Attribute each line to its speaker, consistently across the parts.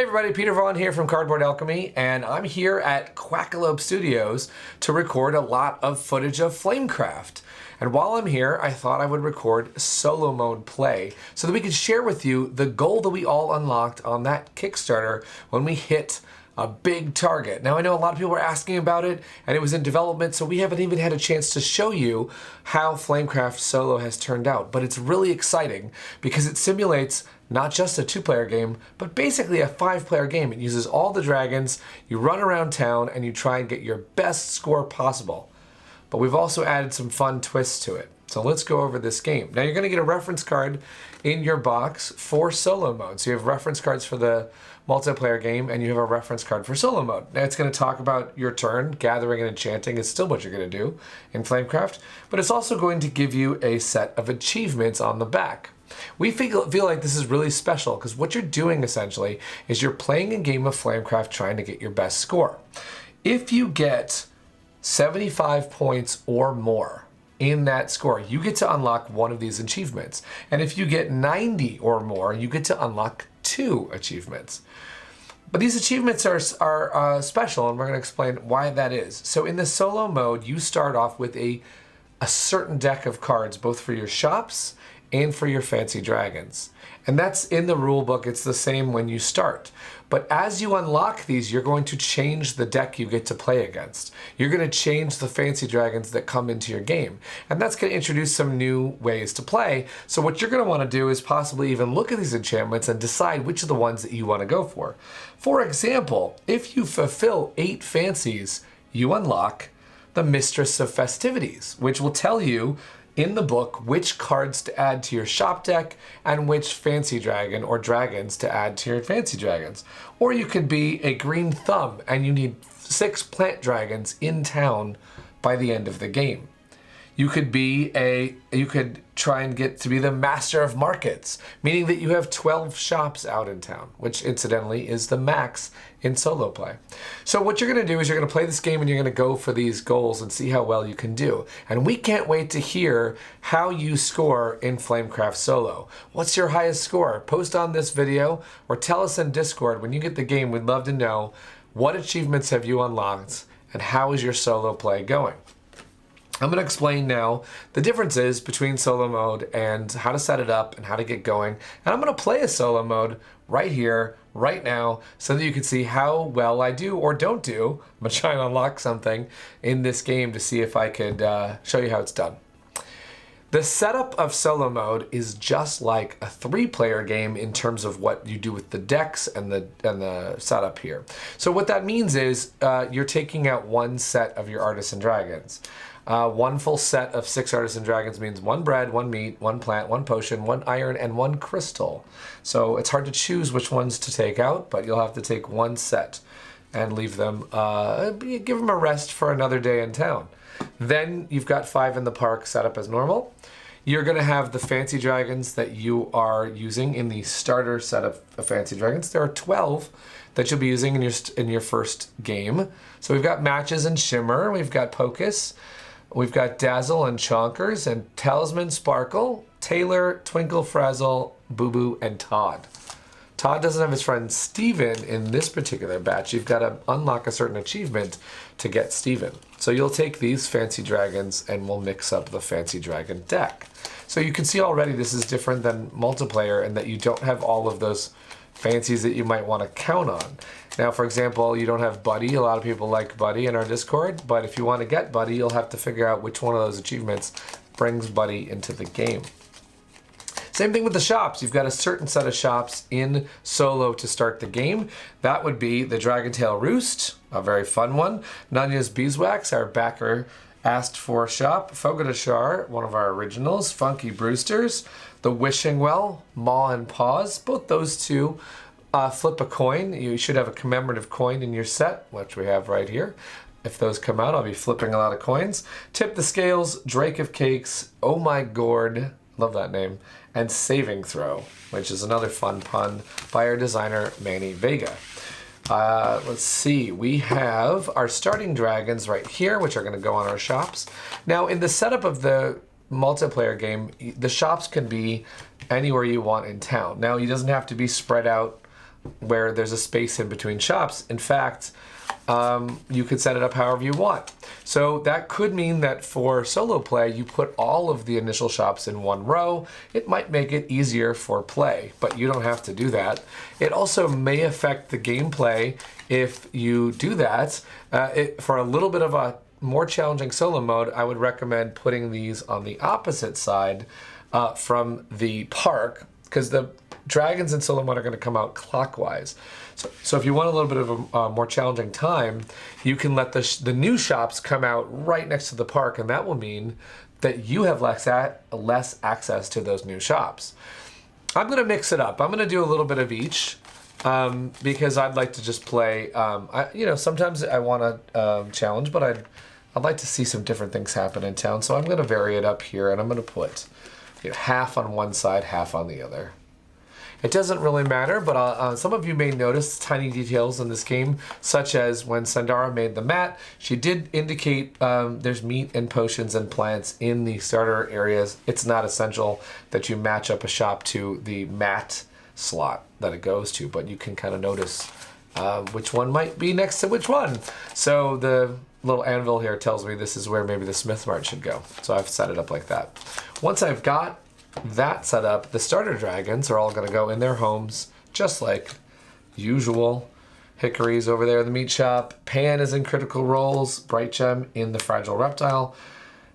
Speaker 1: Hey everybody, Peter Vaughn here from Cardboard Alchemy, and I'm here at Quackalope Studios to record a lot of footage of Flamecraft. And while I'm here, I thought I would record solo mode play so that we could share with you the goal that we all unlocked on that Kickstarter when we hit a big target. Now I know a lot of people were asking about it and it was in development, so we haven't even had a chance to show you how Flamecraft Solo has turned out. But it's really exciting because it simulates not just a 2-player game, but basically a 5-player game. It uses all the dragons, you run around town, and you try and get your best score possible. But we've also added some fun twists to it. So let's go over this game. Now you're going to get a reference card in your box for solo mode. So you have reference cards for the multiplayer game and you have a reference card for solo mode. Now it's going to talk about your turn. Gathering and enchanting is still what you're going to do in Flamecraft, but it's also going to give you a set of achievements on the back. We feel like this is really special because what you're doing essentially is you're playing a game of Flamecraft trying to get your best score. If you get 75 points or more in that score, you get to unlock one of these achievements. And if you get 90 or more, you get to unlock 2 achievements. But these achievements are special, and we're going to explain why that is. So in the solo mode, you start off with a certain deck of cards, both for your shops and for your fancy dragons. And that's in the rule book. It's the same when you start. But as you unlock these, you're going to change the deck you get to play against. You're going to change the fancy dragons that come into your game. And that's going to introduce some new ways to play. So what you're going to want to do is possibly even look at these enchantments and decide which of the ones that you want to go for. For example, if you fulfill 8 fancies, you unlock the Mistress of Festivities, which will tell you in the book which cards to add to your shop deck and which fancy dragon or dragons to add to your fancy dragons. Or you could be a green thumb and you need 6 plant dragons in town by the end of the game. You could try and get to be the master of markets, meaning that you have 12 shops out in town, which incidentally is the max in solo play. So what you're going to do is you're going to play this game and you're going to go for these goals and see how well you can do. And we can't wait to hear how you score in Flamecraft Solo. What's your highest score? Post on this video or tell us in Discord when you get the game. We'd love to know what achievements have you unlocked and how is your solo play going. I'm going to explain now the differences between solo mode and how to set it up and how to get going. And I'm going to play a solo mode right here, right now, so that you can see how well I do or don't do. I'm going to try and unlock something in this game to see if I could show you how it's done. The setup of solo mode is just like a 3-player game in terms of what you do with the decks and the setup here. So what that means is you're taking out one set of your artisan dragons. One full set of 6 artisan dragons means 1 bread, 1 meat, 1 plant, 1 potion, 1 iron, and 1 crystal. So it's hard to choose which ones to take out, but you'll have to take 1 set and leave them, give them a rest for another day in town. Then you've got 5 in the park set up as normal. You're going to have the fancy dragons that you are using in the starter set of fancy dragons. There are 12 that you'll be using in your first game. So we've got Matches and Shimmer, we've got Pocus, we've got Dazzle and Chonkers, and Talisman, Sparkle, Taylor, Twinkle, Frazzle, Boo Boo, and Todd. Todd doesn't have his friend Steven in this particular batch. You've got to unlock a certain achievement to get Steven. So you'll take these fancy dragons and we'll mix up the fancy dragon deck. So you can see already this is different than multiplayer in that you don't have all of those fancies that you might want to count on. Now, for example, you don't have Buddy. A lot of people like Buddy in our Discord, but if you want to get Buddy, you'll have to figure out which one of those achievements brings Buddy into the game. Same thing with the shops. You've got a certain set of shops in solo to start the game. That would be the Dragontail Roost, a very fun one. Nanya's Beeswax, our backer asked for shop. Fogadashar, one of our originals. Funky Brewsters. The Wishing Well, Maw and Paws. Both those two flip a coin. You should have a commemorative coin in your set, which we have right here. If those come out, I'll be flipping a lot of coins. Tip the Scales, Drake of Cakes, Oh My Gourd, love that name, and Saving Throw, which is another fun pun by our designer, Manny Vega. Let's see, we have our starting dragons right here, which are going to go on our shops. Now, in the setup of the multiplayer game, the shops can be anywhere you want in town. Now, he doesn't have to be spread out where there's a space in between shops. In fact, you could set it up however you want. So that could mean that for solo play, you put all of the initial shops in one row. It might make it easier for play, but you don't have to do that. It also may affect the gameplay if you do that. For a little bit of a more challenging solo mode, I would recommend putting these on the opposite side from the park, because the dragons in solo mode are going to come out clockwise. So if you want a little bit of a more challenging time, you can let the new shops come out right next to the park, and that will mean that you have less access to those new shops. I'm going to mix it up. I'm going to do a little bit of each because I'd like to just play. Sometimes I want to challenge, but I'd like to see some different things happen in town. So I'm going to vary it up here, and I'm going to put half on one side, half on the other. It doesn't really matter, but some of you may notice tiny details in this game, such as when Sandara made the mat, she did indicate there's meat and potions and plants in the starter areas. It's not essential that you match up a shop to the mat slot that it goes to, but you can kind of notice which one might be next to which one. So the little anvil here tells me this is where maybe the Smith Mart should go. So I've set it up like that. Once I've got that set up, the starter dragons are all going to go in their homes just like usual. Hickory's over there in the meat shop. Pan is in Critical Roles. Bright Gem in the Fragile Reptile.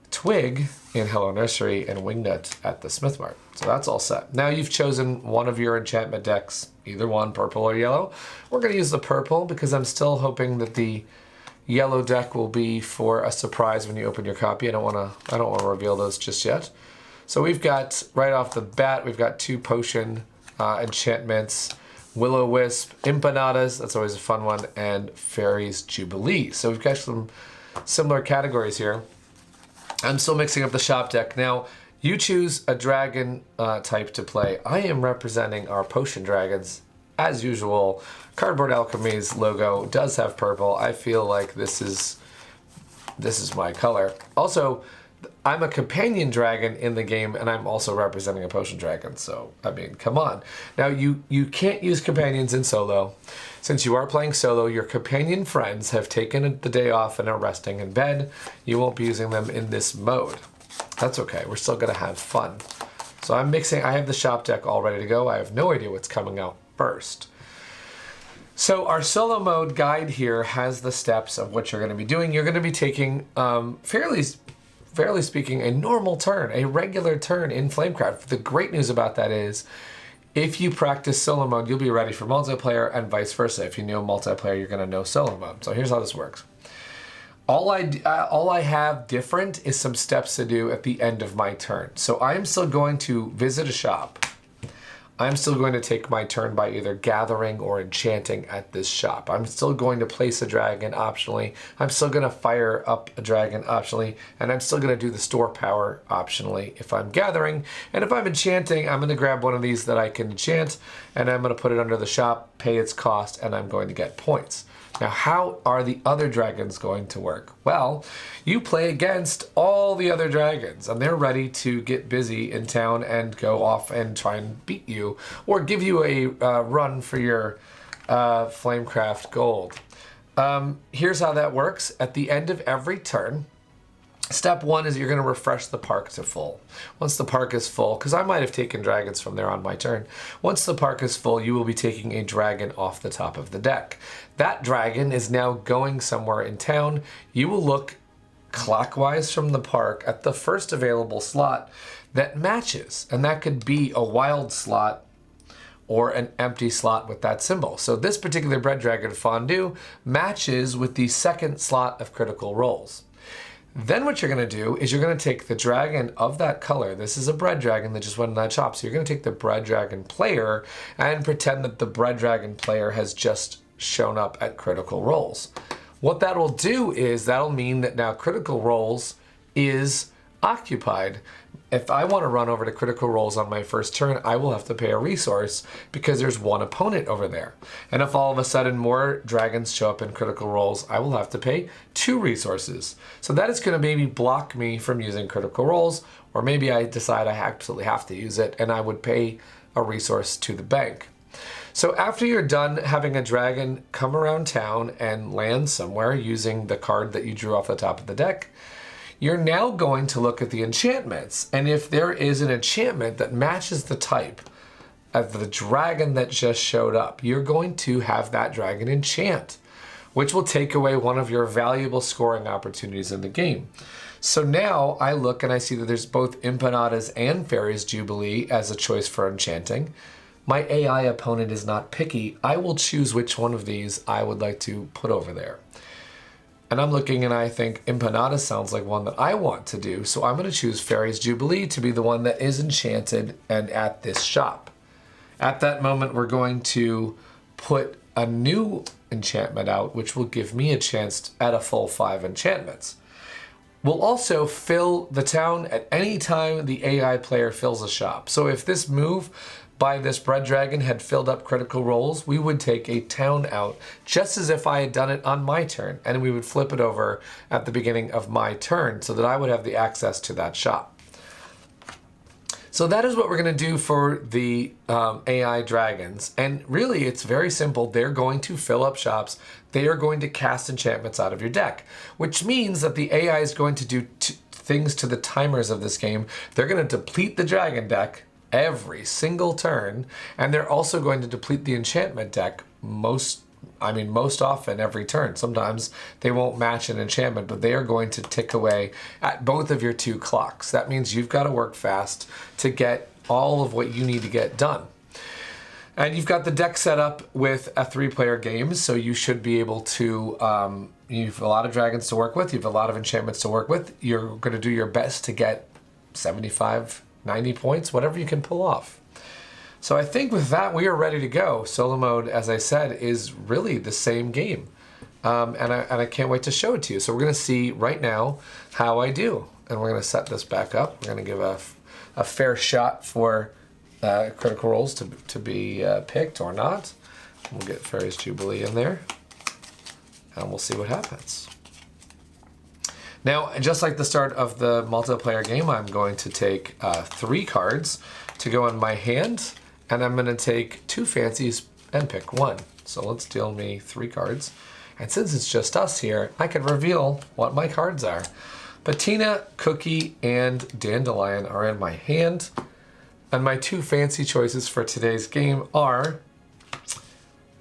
Speaker 1: Twig in Hello Nursery, and Wingnut at the Smith Mart. So that's all set. Now you've chosen one of your enchantment decks, either one, purple or yellow. We're going to use the purple because I'm still hoping that the yellow deck will be for a surprise when you open your copy. I don't want to reveal those just yet. So we've got, right off the bat, we've got 2 potion enchantments, Will-O-Wisp, Empanadas, that's always a fun one, and Fairies Jubilee. So we've got some similar categories here. I'm still mixing up the shop deck. Now, you choose a dragon type to play. I am representing our potion dragons. As usual, Cardboard Alchemy's logo does have purple. I feel like this is my color. Also, I'm a companion dragon in the game, and I'm also representing a potion dragon, so, I mean, come on. Now, you can't use companions in solo. Since you are playing solo, your companion friends have taken the day off and are resting in bed. You won't be using them in this mode. That's okay, we're still gonna have fun. So I'm mixing, I have the shop deck all ready to go. I have no idea what's coming out first. So our solo mode guide here has the steps of what you're gonna be doing. You're gonna be taking fairly speaking, a normal turn, a regular turn in Flamecraft. The great news about that is, if you practice solo mode, you'll be ready for multiplayer, and vice versa. If you know multiplayer, you're going to know solo mode. So here's how this works. All I have different is some steps to do at the end of my turn. So I am still going to visit a shop. I'm still going to take my turn by either gathering or enchanting at this shop. I'm still going to place a dragon optionally. I'm still going to fire up a dragon optionally. And I'm still going to do the store power optionally if I'm gathering. And if I'm enchanting, I'm going to grab one of these that I can enchant, and I'm going to put it under the shop, pay its cost, and I'm going to get points. Now, how are the other dragons going to work? Well, you play against all the other dragons, and they're ready to get busy in town and go off and try and beat you, or give you a run for your Flamecraft gold. Here's how that works. At the end of every turn, step 1 is you're going to refresh the park to full. Once the park is full, because I might have taken dragons from there on my turn. Once the park is full, you will be taking a dragon off the top of the deck. That dragon is now going somewhere in town. You will look clockwise from the park at the first available slot that matches. And that could be a wild slot or an empty slot with that symbol. So this particular bread dragon fondue matches with the second slot of Critical Roles. Then what you're going to do is you're going to take the dragon of that color. This is a bread dragon that just went in that shop. So you're going to take the bread dragon player and pretend that the bread dragon player has just shown up at Critical Roles. What that will do is that'll mean that now Critical Roles is occupied. If I want to run over to Critical Roles on my first turn, I will have to pay a resource because there's one opponent over there. And if all of a sudden more dragons show up in Critical Roles, I will have to pay 2 resources. So that is going to maybe block me from using Critical Roles, or maybe I decide I absolutely have to use it and I would pay a resource to the bank. So after you're done having a dragon come around town and land somewhere using the card that you drew off the top of the deck, you're now going to look at the enchantments. And if there is an enchantment that matches the type of the dragon that just showed up, you're going to have that dragon enchant, which will take away one of your valuable scoring opportunities in the game. So now I look and I see that there's both Empanadas and Fairy's Jubilee as a choice for enchanting. My AI opponent is not picky. I will choose which one of these I would like to put over there. And I'm looking and I think Empanada sounds like one that I want to do. So I'm going to choose Fairy's Jubilee to be the one that is enchanted and at this shop. At that moment, we're going to put a new enchantment out, which will give me a chance at a full 5 enchantments. We'll also fill the town at any time the AI player fills a shop. So if this move by this bread dragon had filled up critical roles, we would take a town out just as if I had done it on my turn, and we would flip it over at the beginning of my turn so that I would have the access to that shop. So that is what we're going to do for the AI dragons. And really, it's very simple. They're going to fill up shops. They are going to cast enchantments out of your deck, which means that the AI is going to do things to the timers of this game. They're going to deplete the dragon deck every single turn, and they're also going to deplete the enchantment deck most often every turn. Sometimes they won't match an enchantment, but they are going to tick away at both of your 2 clocks. That means you've got to work fast to get all of what you need to get done. And you've got the deck set up with a 3-player game, so you should be able to, you have a lot of dragons to work with, you have a lot of enchantments to work with. You're going to do your best to get 75, 90 points, whatever you can pull off. So I think with that, we are ready to go. Solo mode, as I said, is really the same game. And I can't wait to show it to you. So we're going to see right now how I do. And we're going to set this back up. We're going to give a fair shot for critical roles to be picked or not. We'll get Fairy's Jubilee in there. And we'll see what happens. Now, just like the start of the multiplayer game, I'm going to take 3 cards to go in my hand, and I'm going to take 2 fancies and pick 1. So let's deal me 3 cards. And since it's just us here, I can reveal what my cards are. Patina, Cookie, and Dandelion are in my hand. And my 2 fancy choices for today's game are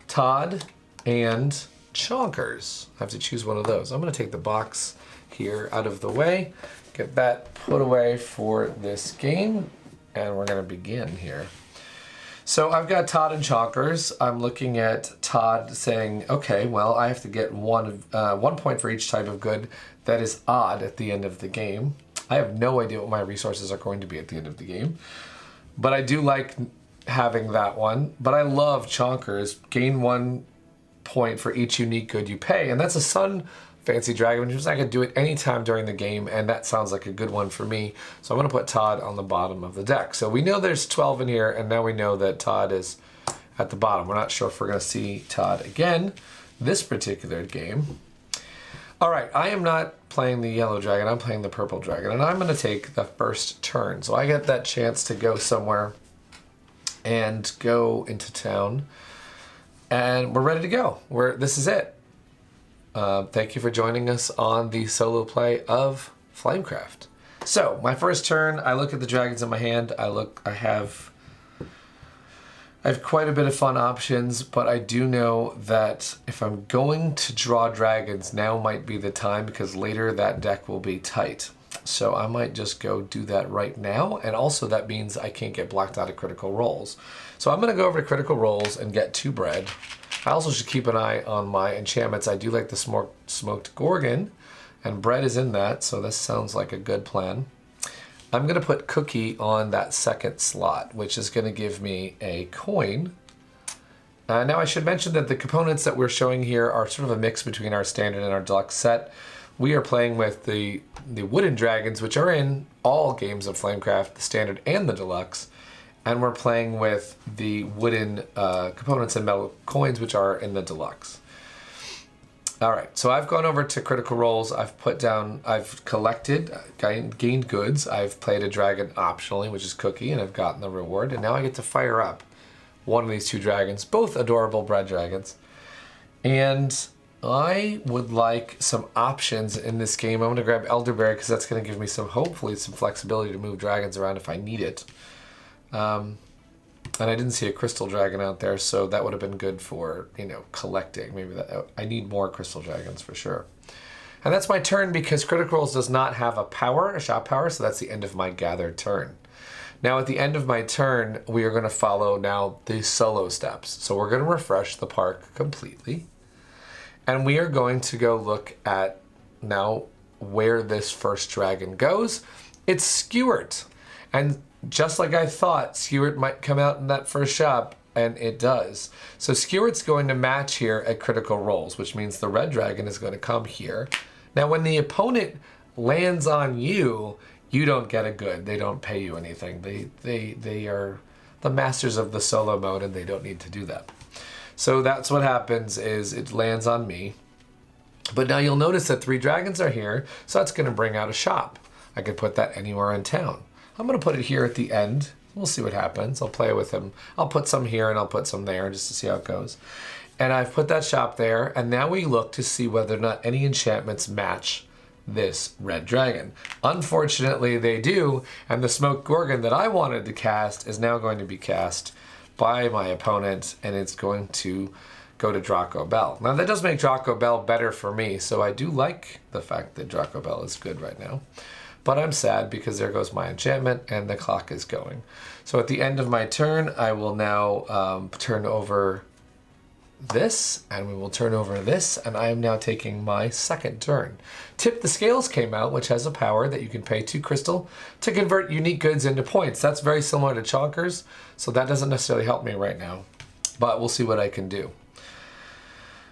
Speaker 1: Todd and Chonkers. I have to choose one of those. I'm going to take the box here out of the way, get that put away for this game, and we're going to begin here. So I've got Todd and Chonkers. I'm looking at Todd saying, okay, well, I have to get 1 point for each type of good that is odd at the end of the game. I have no idea what my resources are going to be at the end of the game, but I do like having that one. But I love Chonkers. Gain 1 point for each unique good you pay, and that's a Sun Fancy Dragon, which means I could do it anytime during the game, and that sounds like a good one for me. So I'm going to put Todd on the bottom of the deck. So we know there's 12 in here, and now we know that Todd is at the bottom. We're not sure if we're going to see Todd again this particular game. All right, I am not playing the yellow dragon. I'm playing the purple dragon, and I'm going to take the first turn. So I get that chance to go somewhere and go into town, and we're ready to go. This is it. Thank you for joining us on the solo play of Flamecraft. So, my first turn, I look at the dragons in my hand. I have quite a bit of fun options, but I do know that if I'm going to draw dragons, now might be the time, because later that deck will be tight. So I might just go do that right now, and also that means I can't get blocked out of critical rolls. So I'm going to go over to critical rolls and get 2 bread. I also should keep an eye on my enchantments. I do like the smoked Gorgon, and bread is in that, so this sounds like a good plan. I'm going to put Cookie on that second slot, which is going to give me a coin. Now I should mention that the components that we're showing here are sort of a mix between our standard and our deluxe set. We are playing with the wooden dragons, which are in all games of Flamecraft, the standard and the deluxe. And we're playing with the wooden components and metal coins, which are in the deluxe. All right, so I've gone over to critical roles. I've collected, gained goods. I've played a dragon optionally, which is Cookie, and I've gotten the reward. And now I get to fire up one of these two dragons, both adorable bread dragons. And I would like some options in this game. I'm going to grab Elderberry because that's going to give me hopefully some flexibility to move dragons around if I need it. And I didn't see a crystal dragon out there, so that would have been good for, collecting. Maybe I need more crystal dragons for sure. And that's my turn because Critical Roles does not have a shop power, so that's the end of my gathered turn. Now at the end of my turn, we are going to follow now the solo steps. So we're going to refresh the park completely. And we are going to go look at now where this first dragon goes. It's Skewert. And just like I thought, Skewert might come out in that first shop, and it does. So Skewert's going to match here at Critical Roles, which means the red dragon is going to come here. Now when the opponent lands on you, you don't get a good. They don't pay you anything. They are the masters of the solo mode, and they don't need to do that. So that's what happens is it lands on me. But now you'll notice that 3 dragons are here, so that's going to bring out a shop. I could put that anywhere in town. I'm going to put it here at the end. We'll see what happens. I'll play with him. I'll put some here and I'll put some there just to see how it goes. And I've put that shop there, and now we look to see whether or not any enchantments match this red dragon. Unfortunately, they do, and the Smoke Gorgon that I wanted to cast is now going to be cast by my opponent, and it's going to go to Draco Bell. Now that does make Draco Bell better for me, so I do like the fact that Draco Bell is good right now. But I'm sad because there goes my enchantment and the clock is going. So at the end of my turn, I will now turn over this, and we will turn over this, and I am now taking my second turn. Tip the Scales came out, which has a power that you can pay 2 crystal to convert unique goods into points. That's very similar to Chonkers, so that doesn't necessarily help me right now, but we'll see what I can do.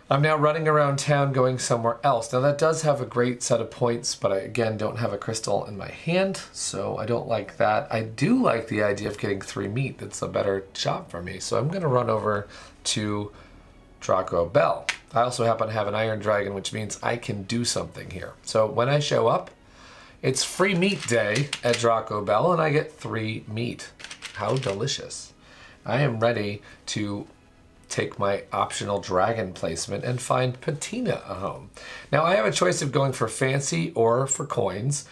Speaker 1: I'm now running around town going somewhere else. Now that does have a great set of points, but I again don't have a crystal in my hand, so I don't like that. I do like the idea of getting 3 meat. That's a better shop for me, so I'm going to run over to Draco Bell. I also happen to have an Iron Dragon, which means I can do something here. So when I show up, it's free meat day at Draco Bell, and I get 3 meat. How delicious. I am ready to take my optional dragon placement and find Patina a home. Now I have a choice of going for fancy or for coins.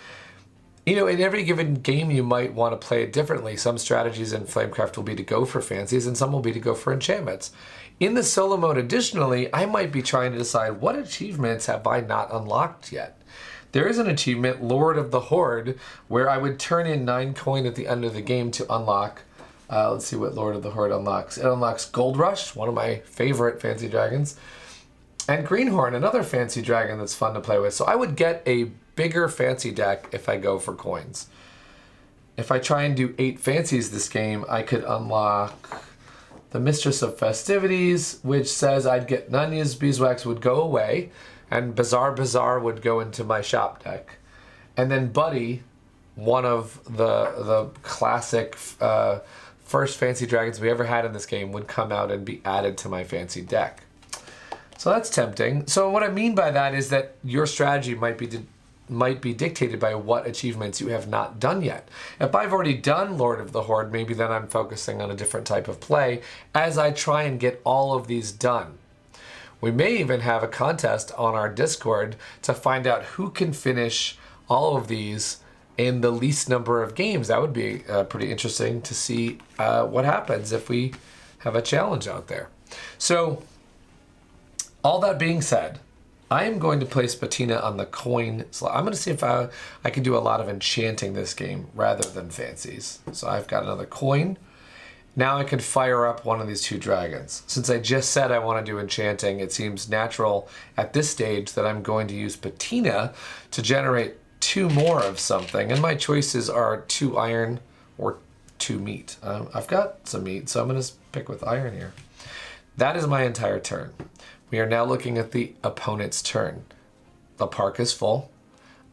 Speaker 1: In every given game you might want to play it differently. Some strategies in Flamecraft will be to go for fancies, and some will be to go for enchantments. In the solo mode, additionally, I might be trying to decide what achievements have I not unlocked yet. There is an achievement, Lord of the Horde, where I would turn in 9 coin at the end of the game to unlock. Let's see what Lord of the Horde unlocks. It unlocks Gold Rush, one of my favorite fancy dragons, and Greenhorn, another fancy dragon that's fun to play with. So I would get a bigger fancy deck if I go for coins. If I try and do 8 fancies this game, I could unlock the Mistress of Festivities, which says I'd get Nanya's Beeswax would go away, and Bazaar would go into my shop deck. And then Buddy, one of the classic first fancy dragons we ever had in this game, would come out and be added to my fancy deck. So that's tempting. So what I mean by that is that your strategy might be dictated by what achievements you have not done yet. If I've already done Lord of the Horde, maybe then I'm focusing on a different type of play as I try and get all of these done. We may even have a contest on our Discord to find out who can finish all of these in the least number of games. That would be pretty interesting to see what happens if we have a challenge out there. So, all that being said, I am going to place Patina on the coin slot. I'm going to see if I can do a lot of enchanting this game rather than fancies. So I've got another coin. Now I can fire up one of these 2 dragons. Since I just said I want to do enchanting, it seems natural at this stage that I'm going to use Patina to generate 2 more of something. And my choices are 2 iron or 2 meat. I've got some meat, so I'm going to pick with iron here. That is my entire turn. We are now looking at the opponent's turn. The park is full.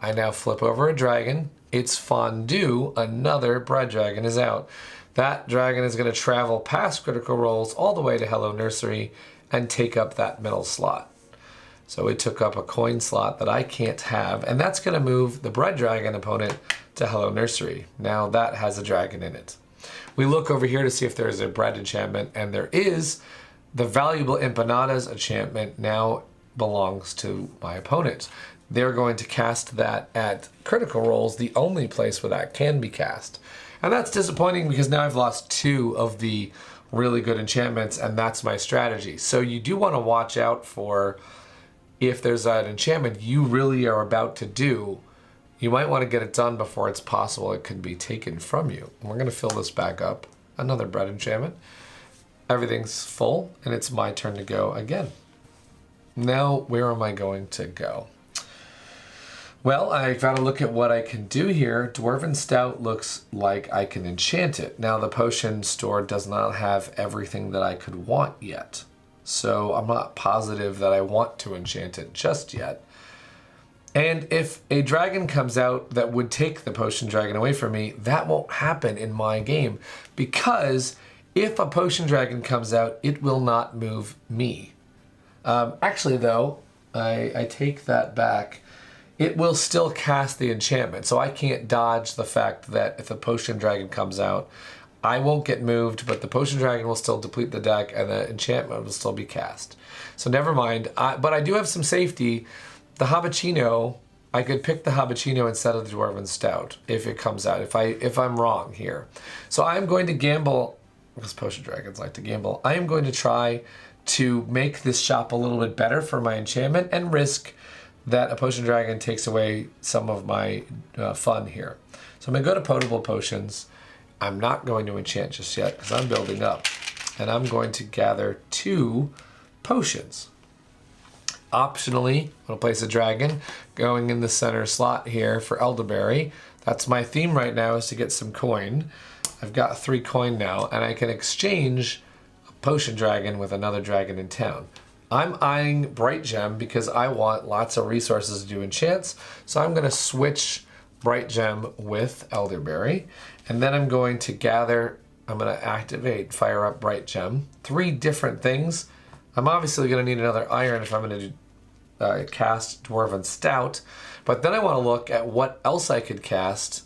Speaker 1: I now flip over a dragon. It's Fondue. Another bread dragon is out. That dragon is going to travel past Critical Roles all the way to Hello Nursery and take up that middle slot. So it took up a coin slot that I can't have, and that's going to move the bread dragon opponent to Hello Nursery. Now that has a dragon in it. We look over here to see if there's a bread enchantment, and there is. The valuable empanadas enchantment now belongs to my opponent. They're going to cast that at critical rolls, the only place where that can be cast. And that's disappointing because now I've lost 2 of the really good enchantments, and that's my strategy. So you do want to watch out for, if there's an enchantment you really are about to do, you might want to get it done before it's possible it can be taken from you. And we're going to fill this back up. Another bread enchantment. Everything's full, and it's my turn to go again. Now, where am I going to go? Well, I've got to look at what I can do here. Dwarven Stout looks like I can enchant it. Now, the potion store does not have everything that I could want yet. So I'm not positive that I want to enchant it just yet. And if a dragon comes out that would take the potion dragon away from me, that won't happen in my game, because if a potion dragon comes out, it will not move me. Actually, though, I take that back. It will still cast the enchantment, so I can't dodge the fact that if the potion dragon comes out, I won't get moved, but the potion dragon will still deplete the deck, and the enchantment will still be cast. So never mind. But I do have some safety. The Habicino, I could pick the Habicino instead of the Dwarven Stout if it comes out, if I'm wrong here. So I'm going to gamble, because potion dragons like to gamble. I am going to try to make this shop a little bit better for my enchantment and risk that a potion dragon takes away some of my fun here. So I'm going to go to potable potions. I'm not going to enchant just yet because I'm building up. And I'm going to gather 2 potions. Optionally, I'm going to place a dragon going in the center slot here for elderberry. That's my theme right now, is to get some coin. I've got 3 coin now, and I can exchange a potion dragon with another dragon in town. I'm eyeing Bright Gem because I want lots of resources to do enchants. So I'm going to switch Bright Gem with Elderberry. And then I'm going to gather, I'm going to activate, fire up Bright Gem. 3 different things. I'm obviously going to need another iron if I'm going to do, cast Dwarven Stout. But then I want to look at what else I could cast.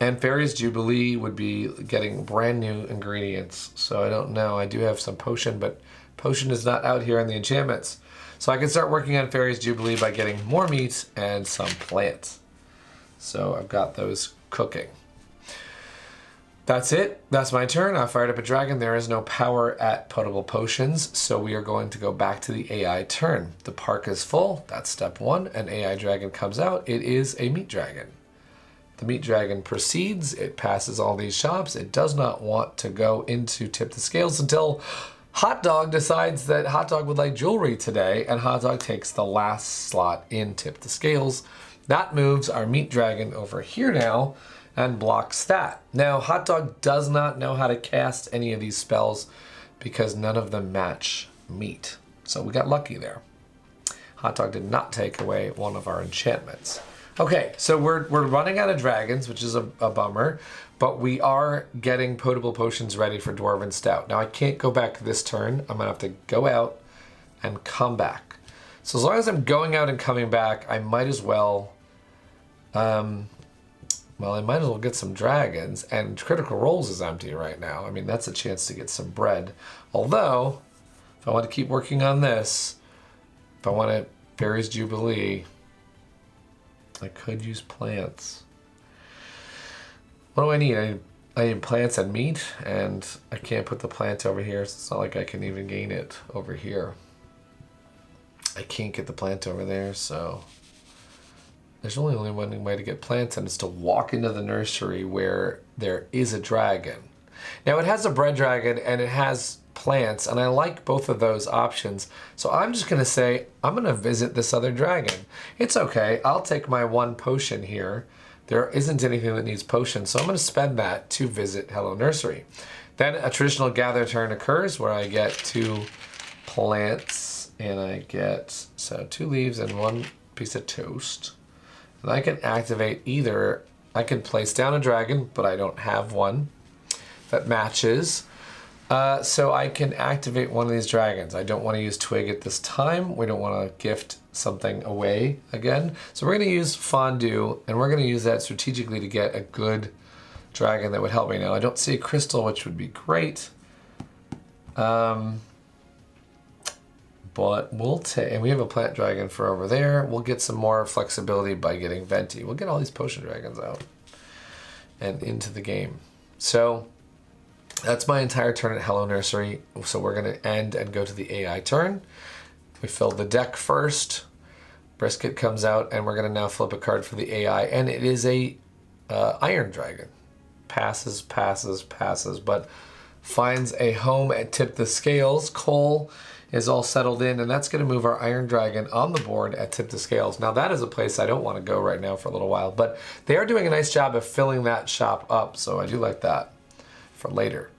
Speaker 1: And Fairy's Jubilee would be getting brand new ingredients. So I don't know. I do have some potion, but potion is not out here in the enchantments. So I can start working on Fairy's Jubilee by getting more meat and some plants. So I've got those cooking. That's it. That's my turn. I fired up a dragon. There is no power at potable potions, so we are going to go back to the AI turn. The park is full. That's step 1. An AI dragon comes out. It is a meat dragon. The meat dragon proceeds. It passes all these shops. It does not want to go into Tip the Scales until Hot Dog decides that Hot Dog would like jewelry today, and Hot Dog takes the last slot in Tip the Scales. That moves our meat dragon over here now and blocks that. Now, Hot Dog does not know how to cast any of these spells because none of them match meat. So we got lucky there. Hot Dog did not take away one of our enchantments. Okay, so we're running out of dragons, which is a bummer, but we are getting potable potions ready for Dwarven Stout. Now, I can't go back this turn. I'm gonna have to go out and come back. So as long as I'm going out and coming back, I might as well, I might as well get some dragons, and Critical Roles is empty right now. I mean, that's a chance to get some bread. Although, if I want to keep working on this, if I want to Fairy's Jubilee, I could use plants. What do I need? I need plants and meat, and I can't put the plant over here, so it's not like I can even gain it over here. I can't get the plant over there, so there's only one way to get plants, and it's to walk into the nursery where there is a dragon. Now, it has a bread dragon, and it has plants, and I like both of those options. So I'm just going to say, I'm going to visit this other dragon. It's okay. I'll take my 1 potion here. There isn't anything that needs potions, so I'm going to spend that to visit Hello Nursery. Then a traditional gather turn occurs where I get 2 plants, and I get 2 leaves and 1 piece of toast. And I can activate either, I can place down a dragon, but I don't have one that matches. So I can activate one of these dragons. I don't want to use Twig at this time. We don't want to gift something away again. So we're going to use Fondue, and we're going to use that strategically to get a good dragon that would help me. Now, I don't see a crystal, which would be great. But we'll take, and we have a plant dragon for over there. We'll get some more flexibility by getting Venti. We'll get all these potion dragons out and into the game. So that's my entire turn at Hello Nursery. So we're going to end and go to the AI turn. We filled the deck first. Brisket comes out, and we're going to now flip a card for the AI, and it is a Iron Dragon. Passes, but finds a home at Tip the Scales. Cole is all settled in, and that's going to move our Iron Dragon on the board at Tip the Scales. Now, that is a place I don't want to go right now for a little while, but they are doing a nice job of filling that shop up, so I do like that for later.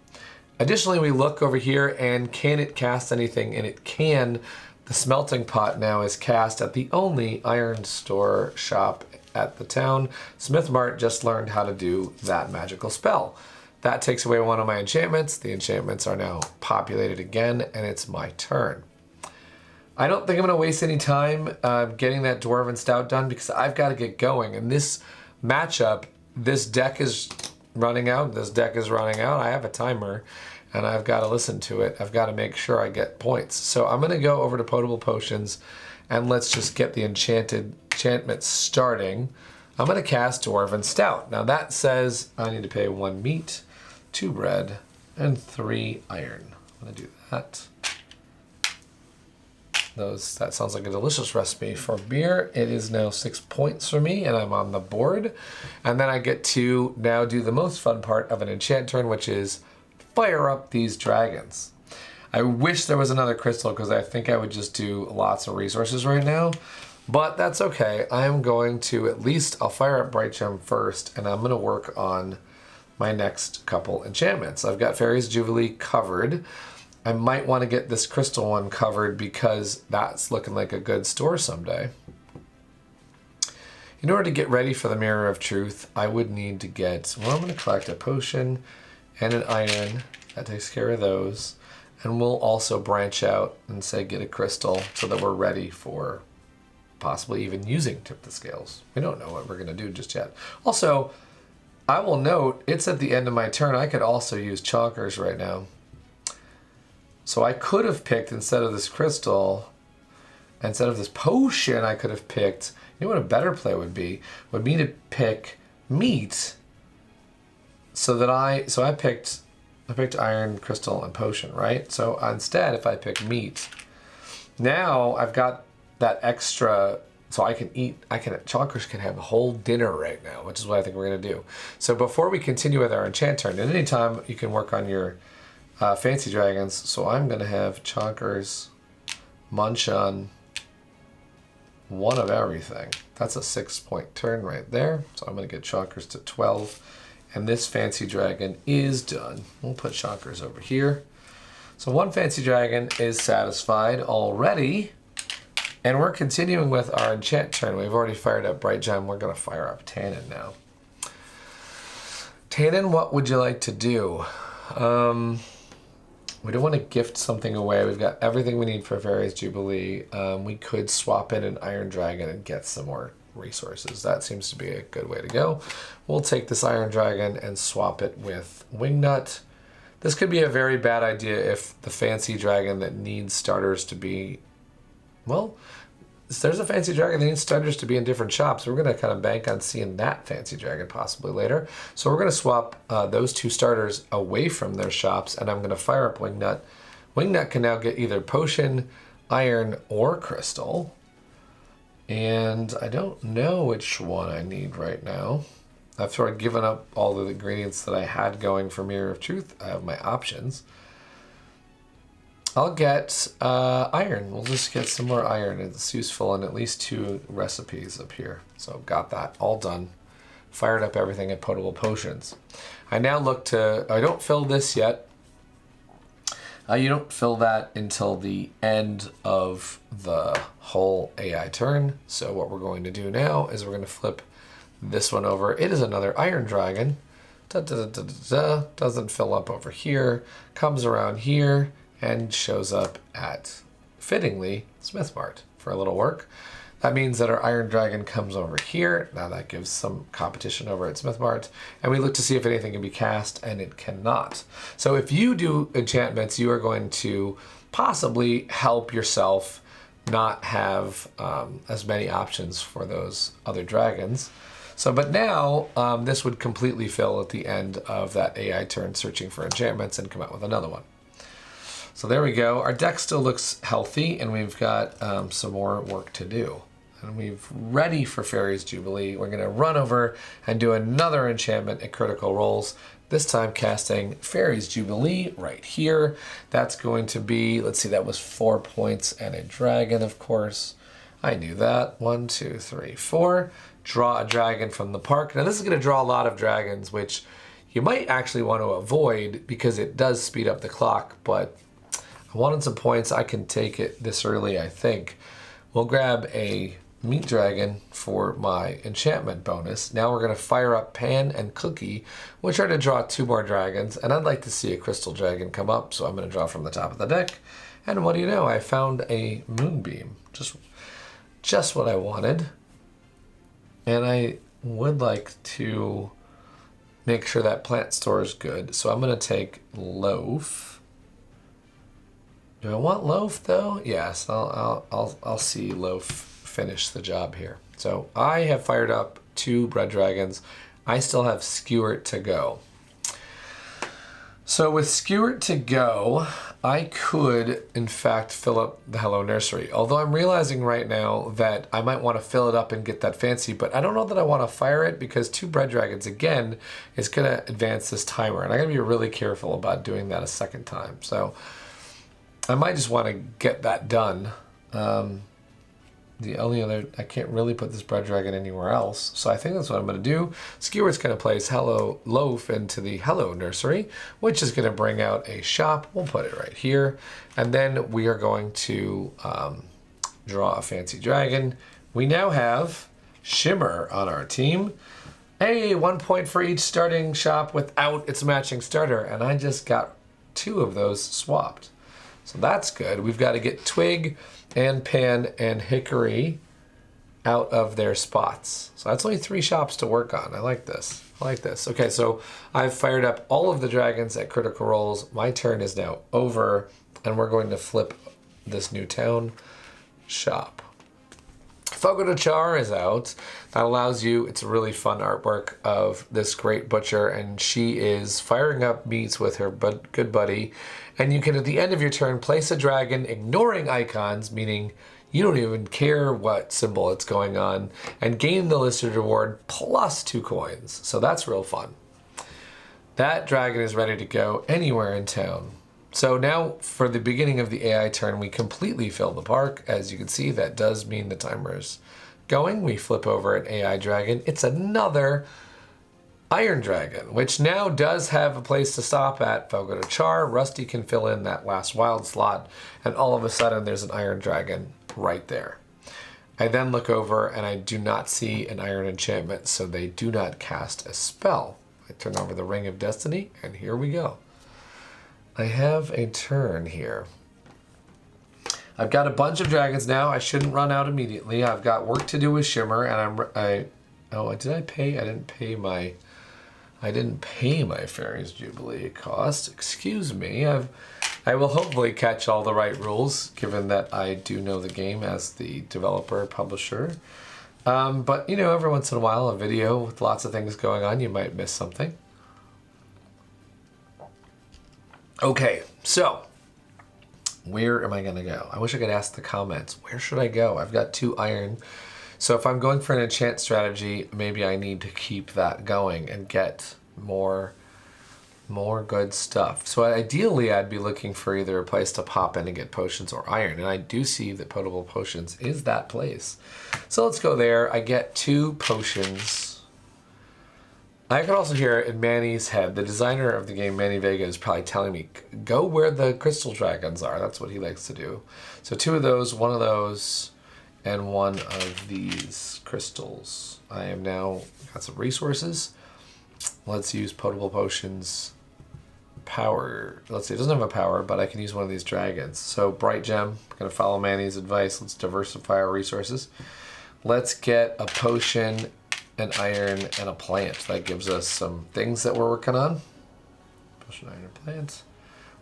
Speaker 1: Additionally, we look over here, and can it cast anything? And it can. The smelting pot now is cast at the only iron store shop at the town. Smith Mart just learned how to do that magical spell. That takes away one of my enchantments. The enchantments are now populated again, and it's my turn. I don't think I'm going to waste any time getting that Dwarven Stout done because I've got to get going. In this matchup, this deck is running out. I have a timer, and I've got to listen to it. I've got to make sure I get points. So I'm going to go over to Potable Potions, and let's just get the enchantment starting. I'm going to cast Dwarven Stout. Now that says I need to pay 1 meat, 2 bread, and 3 iron. I'm going to do that. That sounds like a delicious recipe for beer. It is now 6 points for me, and I'm on the board. And then I get to now do the most fun part of an enchant turn, which is fire up these dragons. I wish there was another crystal because I think I would just do lots of resources right now. But that's okay. I'm going to I'll fire up Bright Gem first, and I'm going to work on my next couple enchantments. I've got Fairy's Jubilee covered. I might want to get this crystal one covered because that's looking like a good store someday. In order to get ready for the Mirror of Truth, I would need to get, well, I'm going to collect a potion and an iron. That takes care of those. And we'll also branch out and say get a crystal so that we're ready for possibly even using Tip the Scales. We don't know what we're going to do just yet. Also, I will note, it's at the end of my turn. I could also use Chonkers right now. So I could have picked, instead of this crystal, instead of this potion, I could have picked, you know what a better play would be to pick meat so that I picked iron, crystal, and potion, right? So instead, if I pick meat, now I've got that extra, so Chonkers can have a whole dinner right now, which is what I think we're gonna do. So before we continue with our enchant turn, at any time you can work on your fancy dragons. So I'm gonna have Chonkers munch on one of everything. That's a 6-point turn right there. So I'm gonna get Chonkers to 12. And this fancy dragon is done. We'll put Chonkers over here. So one fancy dragon is satisfied already. And we're continuing with our enchant turn. We've already fired up Bright Gem. We're going to fire up Tannin now. Tannin, what would you like to do? We don't want to gift something away. We've got everything we need for Fairy's Jubilee. We could swap in an Iron Dragon and get some more resources. That seems to be a good way to go. We'll take this Iron Dragon and swap it with Wingnut. This could be a very bad idea if the fancy dragon that needs starters to be, well, there's a fancy dragon that needs starters to be in different shops. We're going to kind of bank on seeing that fancy dragon possibly later. So we're going to swap those 2 starters away from their shops, and I'm going to fire up Wingnut. Wingnut can now get either potion, iron, or crystal. And I don't know which one I need right now. I've sort of given up all the ingredients that I had going for Mirror of Truth. I have my options. I'll get iron. We'll just get some more iron. It's useful in at least 2 recipes up here. So got that all done. Fired up everything at Potable Potions. I now look to, I don't fill this yet. You don't fill that until the end of the whole AI turn. So what we're going to do now is we're going to flip this one over. It is another Iron Dragon. Doesn't fill up over here. Comes around here and shows up at, fittingly, Smith Mart for a little work. That means that our Iron Dragon comes over here. Now that gives some competition over at Smith Mart. And we look to see if anything can be cast, and it cannot. So if you do enchantments, you are going to possibly help yourself not have as many options for those other dragons. So, but now this would completely fill at the end of that AI turn searching for enchantments and come out with another one. So there we go. Our deck still looks healthy, and we've got some more work to do. And we've ready for Fairies Jubilee. We're going to run over and do another enchantment at Critical Roles, this time casting Fairies Jubilee right here. That's going to be, let's see, that was 4 points and a dragon, of course. I knew that. 1, 2, 3, 4. Draw a dragon from the park. Now this is going to draw a lot of dragons, which you might actually want to avoid because it does speed up the clock, but I wanted some points. I can take it this early, I think. We'll grab a meat dragon for my enchantment bonus. Now we're going to fire up Pan and Cookie, which are to draw 2 more dragons, and I'd like to see a crystal dragon come up, so I'm going to draw from the top of the deck. And what do you know? I found a Moonbeam. Just what I wanted. And I would like to make sure that plant store is good, so I'm going to take Loaf. Do I want Loaf though? Yes, I'll see Loaf finish the job here. So I have fired up 2 bread dragons. I still have Skewert to go. So with Skewert to go, I could in fact fill up the Hello Nursery. Although I'm realizing right now that I might want to fill it up and get that fancy, but I don't know that I want to fire it because 2 bread dragons again is going to advance this timer, and I got to be really careful about doing that a second time. So I might just want to get that done. The only other, I can't really put this bread dragon anywhere else, so I think that's what I'm going to do. Skewert's going to place Hello Loaf into the Hello Nursery, which is going to bring out a shop. We'll put it right here, and then we are going to draw a fancy dragon. We now have Shimmer on our team. Hey, 1 point for each starting shop without its matching starter, and I just got 2 of those swapped. So that's good. We've got to get Twig and Pan and Hickory out of their spots. So that's only 3 shops to work on. I like this. I like this. Okay, so I've fired up all of the dragons at Critical Roles. My turn is now over, and we're going to flip this new town shop. Fogo de Char is out. That allows you, it's a really fun artwork of this great butcher, and she is firing up meats with her good buddy. And you can, at the end of your turn, place a dragon, ignoring icons, meaning you don't even care what symbol it's going on, and gain the listed reward plus 2 coins. So that's real fun. That dragon is ready to go anywhere in town. So now for the beginning of the AI turn, we completely fill the park. As you can see, that does mean the timer is going. We flip over an AI dragon. It's another Iron Dragon, which now does have a place to stop at Fogo de Char. Rusty can fill in that last wild slot, and all of a sudden there's an Iron Dragon right there. I then look over and I do not see an Iron Enchantment, so they do not cast a spell. I turn over the Ring of Destiny, and here we go. I have a turn here. I've got a bunch of dragons now. I shouldn't run out immediately. I've got work to do with Shimmer, and oh, did I pay? I didn't pay my Fairies Jubilee cost. Excuse me. I will hopefully catch all the right rules, given that I do know the game as the developer, publisher. But, you know, every once in a while, a video with lots of things going on, you might miss something. Okay, so where am I going to go? I wish I could ask the comments. Where should I go? I've got 2 iron. So if I'm going for an enchant strategy, maybe I need to keep that going and get more good stuff. So ideally, I'd be looking for either a place to pop in and get potions or iron. And I do see that Potable Potions is that place. So let's go there. I get 2 potions. I can also hear in Manny's head, the designer of the game, Manny Vega, is probably telling me, go where the crystal dragons are. That's what he likes to do. So 2 of those, 1 of those, and 1 of these crystals. I am now got some resources. Let's use Potable Potions power. Let's see, it doesn't have a power, but I can use one of these dragons. So Bright Gem, I'm going to follow Manny's advice. Let's diversify our resources. let's get a potion, an iron, and a plant. That gives us some things that we're working on. Potion, iron, and plant.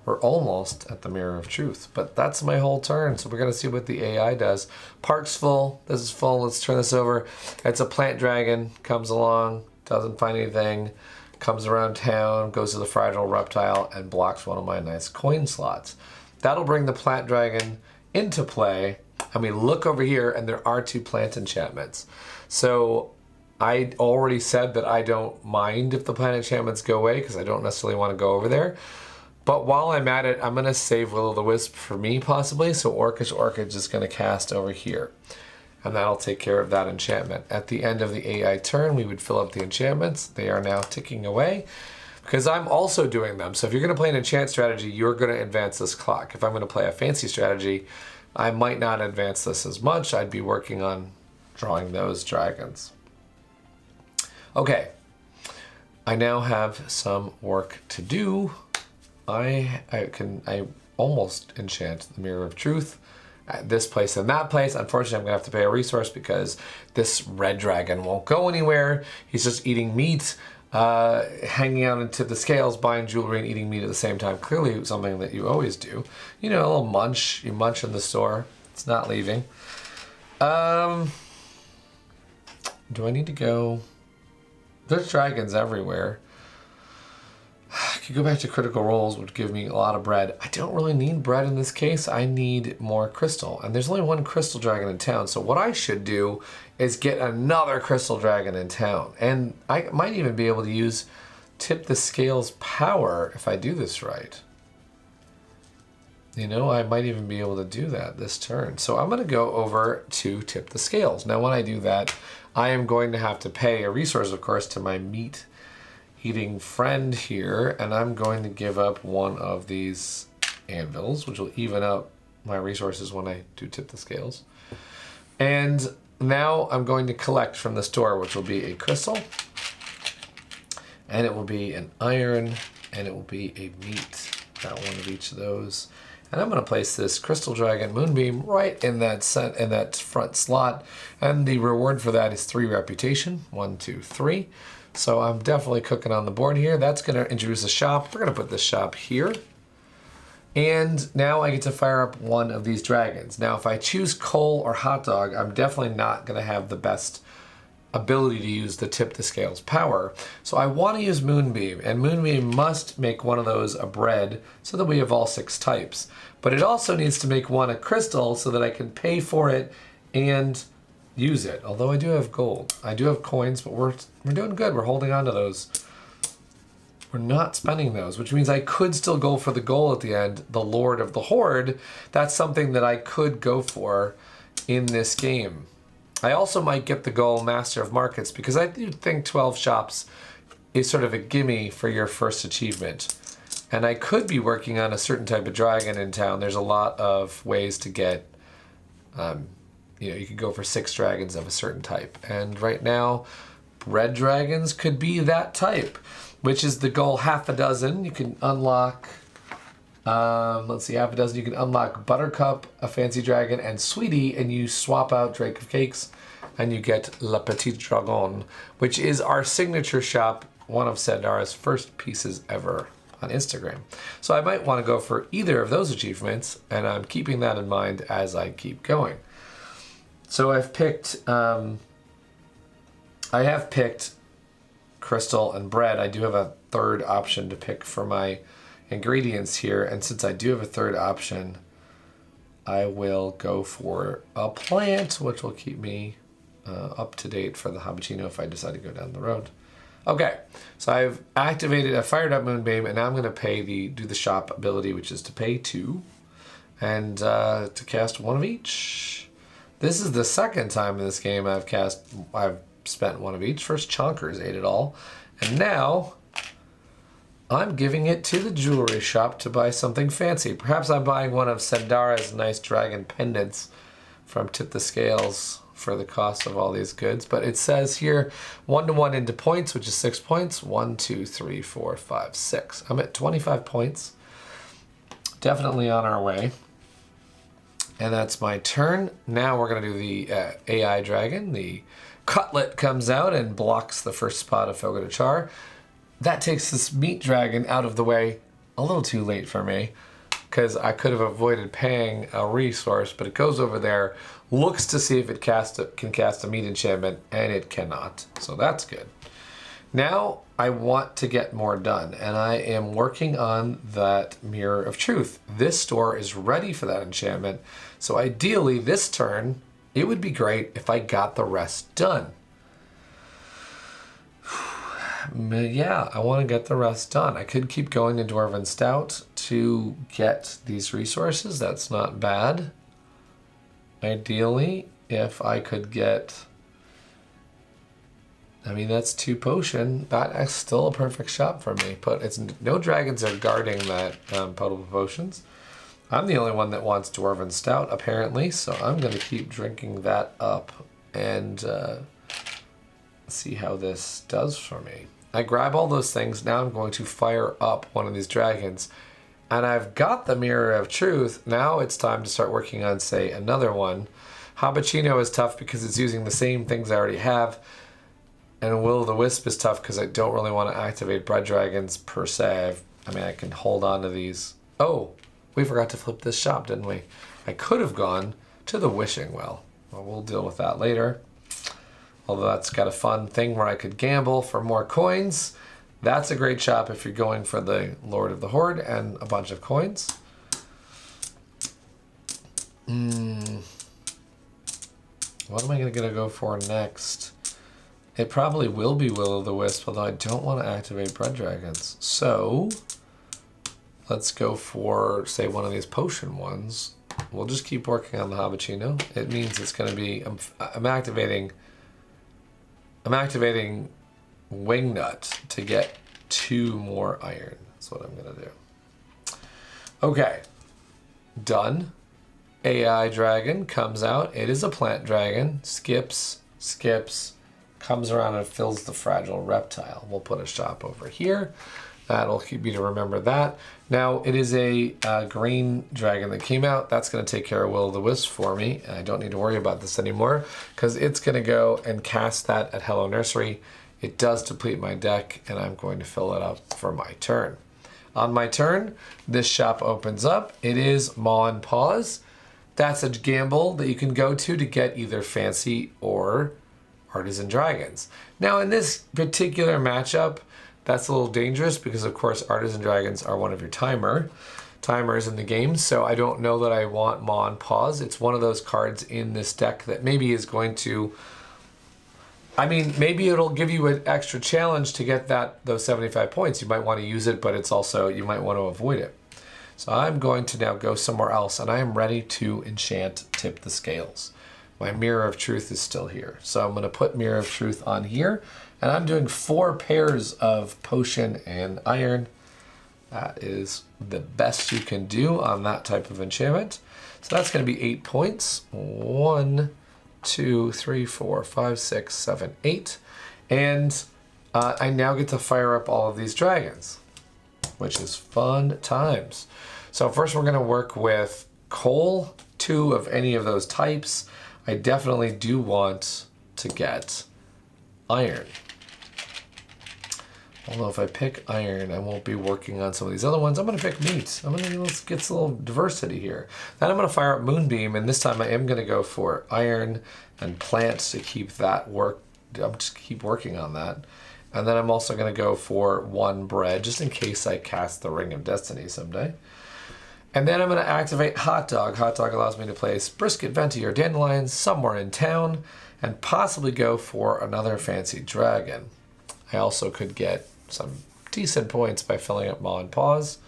Speaker 1: We're almost at the Mirror of Truth, but that's my whole turn. So we're gonna see what the AI does. Park's full, this is full, let's turn this over. It's a plant dragon, comes along, doesn't find anything, comes around town, goes to the fragile reptile, and blocks one of my nice coin slots. That'll bring the plant dragon into play, and we look over here, and there are 2 plant enchantments. So I already said that I don't mind if the plant enchantments go away, because I don't necessarily want to go over there. But while I'm at it, I'm going to save Will-o'-the-Wisp for me, possibly. So Orcish Orchid is going to cast over here. And that'll take care of that enchantment. At the end of the AI turn, we would fill up the enchantments. They are now ticking away, because I'm also doing them. So if you're going to play an enchant strategy, you're going to advance this clock. If I'm going to play a fancy strategy, I might not advance this as much. I'd be working on drawing those dragons. Okay. I now have some work to do. I almost enchant the Mirror of Truth at this place and that place. Unfortunately, I'm gonna have to pay a resource because this red dragon won't go anywhere. He's just eating meat, hanging out into the scales, buying jewelry and eating meat at the same time. Clearly something that you always do. You know, a little munch, you munch in the store. It's not leaving. Do I need to go? There's dragons everywhere. I could go back to critical roles, which would give me a lot of bread. I don't really need bread in this case. I need more crystal. And there's only 1 crystal dragon in town. So what I should do is get another crystal dragon in town. And I might even be able to use Tip the Scales power if I do this right. You know, I might even be able to do that this turn. So I'm going to go over to Tip the Scales. Now when I do that, I am going to have to pay a resource, of course, to my meat eating friend here, and I'm going to give up one of these anvils, which will even out my resources when I do Tip the Scales. And now I'm going to collect from the store, which will be a crystal, and it will be an iron, and it will be a meat. Got one of each of those. And I'm going to place this Crystal Dragon Moonbeam right in that front slot, and the reward for that is 3 reputation. 1, 2, 3. So I'm definitely cooking on the board here. That's going to introduce a shop. We're going to put this shop here. And now I get to fire up one of these dragons. Now, if I choose coal or hot dog, I'm definitely not going to have the best ability to use the Tip the Scales power. So I want to use Moonbeam, and Moonbeam must make one of those a bread so that we have all 6 types. But it also needs to make one a crystal so that I can pay for it and use it. Although I do have gold. I do have coins, but we're doing good. We're holding on to those. We're not spending those, which means I could still go for the goal at the end, the Lord of the Horde. That's something that I could go for in this game. I also might get the goal Master of Markets, because I do think 12 shops is sort of a gimme for your first achievement. And I could be working on a certain type of dragon in town. There's a lot of ways to get, you know, you could go for 6 dragons of a certain type. And right now, red dragons could be that type, which is the goal. Half a dozen. You can unlock, let's see, half a dozen. You can unlock Buttercup, a fancy dragon, and Sweetie, and you swap out Drake of Cakes, and you get La Petite Dragon, which is our signature shop, one of Sandara's first pieces ever on Instagram. So I might want to go for either of those achievements, and I'm keeping that in mind as I keep going. So I've picked, I have picked crystal and bread. I do have a third option to pick for my ingredients here, and since I do have a third option, I will go for a plant, which will keep me up to date for the Habitino if I decide to go down the road. Okay, so I've activated, I fired up Moonbeam, and now I'm going to pay do the shop ability, which is to pay 2, and to cast 1 of each. This is the second time in this game I've spent 1 of each. First Chonkers ate it all, and now I'm giving it to the jewelry shop to buy something fancy. Perhaps I'm buying one of Sandara's nice dragon pendants from Tip the Scales for the cost of all these goods. But it says here 1-to-1 into points, which is 6 points. 1, 2, 3, 4, 5, 6. I'm at 25 points. Definitely on our way. And that's my turn. Now we're going to do the AI dragon. The cutlet comes out and blocks the first spot of Fogo de Char. That takes this meat dragon out of the way a little too late for me, because I could have avoided paying a resource, but it goes over there, looks to see if it can cast a meat enchantment, and it cannot. So that's good. Now I want to get more done, and I am working on that Mirror of Truth. This store is ready for that enchantment, so ideally this turn, it would be great if I got the rest done. Yeah, I want to get the rest done. I could keep going to Dwarven Stout to get these resources. That's not bad. Ideally, if I could get... I mean, that's 2 potion. That's still a perfect shot for me. But it's no dragons are guarding that potable potions. I'm the only one that wants Dwarven Stout, apparently. So I'm going to keep drinking that up and see how this does for me. I grab all those things. Now I'm going to fire up one of these dragons. And I've got the Mirror of Truth. Now it's time to start working on, say, another one. Habachino is tough because it's using the same things I already have. And Will-o'-the-Wisp is tough because I don't really want to activate Bread Dragons per se. I mean, I can hold on to these. Oh, we forgot to flip this shop, didn't we? I could have gone to the Wishing Well. Well, we'll deal with that later. Although that's got a fun thing where I could gamble for more coins. That's a great shop if you're going for the Lord of the Horde and a bunch of coins. What am I going to go for next? It probably will be Will-o'-the-Wisp, although I don't want to activate Bread Dragons. So let's go for, say, one of these potion ones. We'll just keep working on the Habachino. It means it's going to be... I'm activating Wingnut to get 2 more iron. That's what I'm going to do. Okay. Done. AI dragon comes out. It is a plant dragon. Skips, comes around and fills the fragile reptile. We'll put a shop over here. That'll keep me to remember that. Now, it is a green dragon that came out. That's going to take care of Will-o'-the-Wisp for me. And I don't need to worry about this anymore because it's going to go and cast that at Hello Nursery. It does deplete my deck, and I'm going to fill it up for my turn. On my turn, this shop opens up. It is Maw and Paws. That's a gamble that you can go to get either Fancy or Artisan Dragons. Now, in this particular matchup, that's a little dangerous because, of course, Artisan Dragons are one of your timers in the game, so I don't know that I want Maw and Paws. It's one of those cards in this deck that maybe is going to... I mean, maybe it'll give you an extra challenge to get those 75 points. You might want to use it, but it's also, you might want to avoid it. So I'm going to now go somewhere else, and I am ready to enchant Tip the Scales. My Mirror of Truth is still here. So I'm going to put Mirror of Truth on here. And I'm doing 4 pairs of potion and iron. That is the best you can do on that type of enchantment. So that's going to be 8 points. 1, 2, 3, 4, 5, 6, 7, 8. And I now get to fire up all of these dragons, which is fun times. So first we're going to work with coal, 2 of any of those types. I definitely do want to get iron. Although if I pick iron, I won't be working on some of these other ones. I'm going to pick meat. Let's get some little diversity here. Then I'm going to fire up Moonbeam, and this time I am going to go for iron and plants to keep that work. I'll just keep working on that. And then I'm also going to go for 1 bread, just in case I cast the Ring of Destiny someday. And then I'm going to activate Hot Dog. Hot Dog allows me to place Brisket, Venti, or Dandelions somewhere in town, and possibly go for another fancy dragon. I also could get some decent points by filling up Maw and Paws.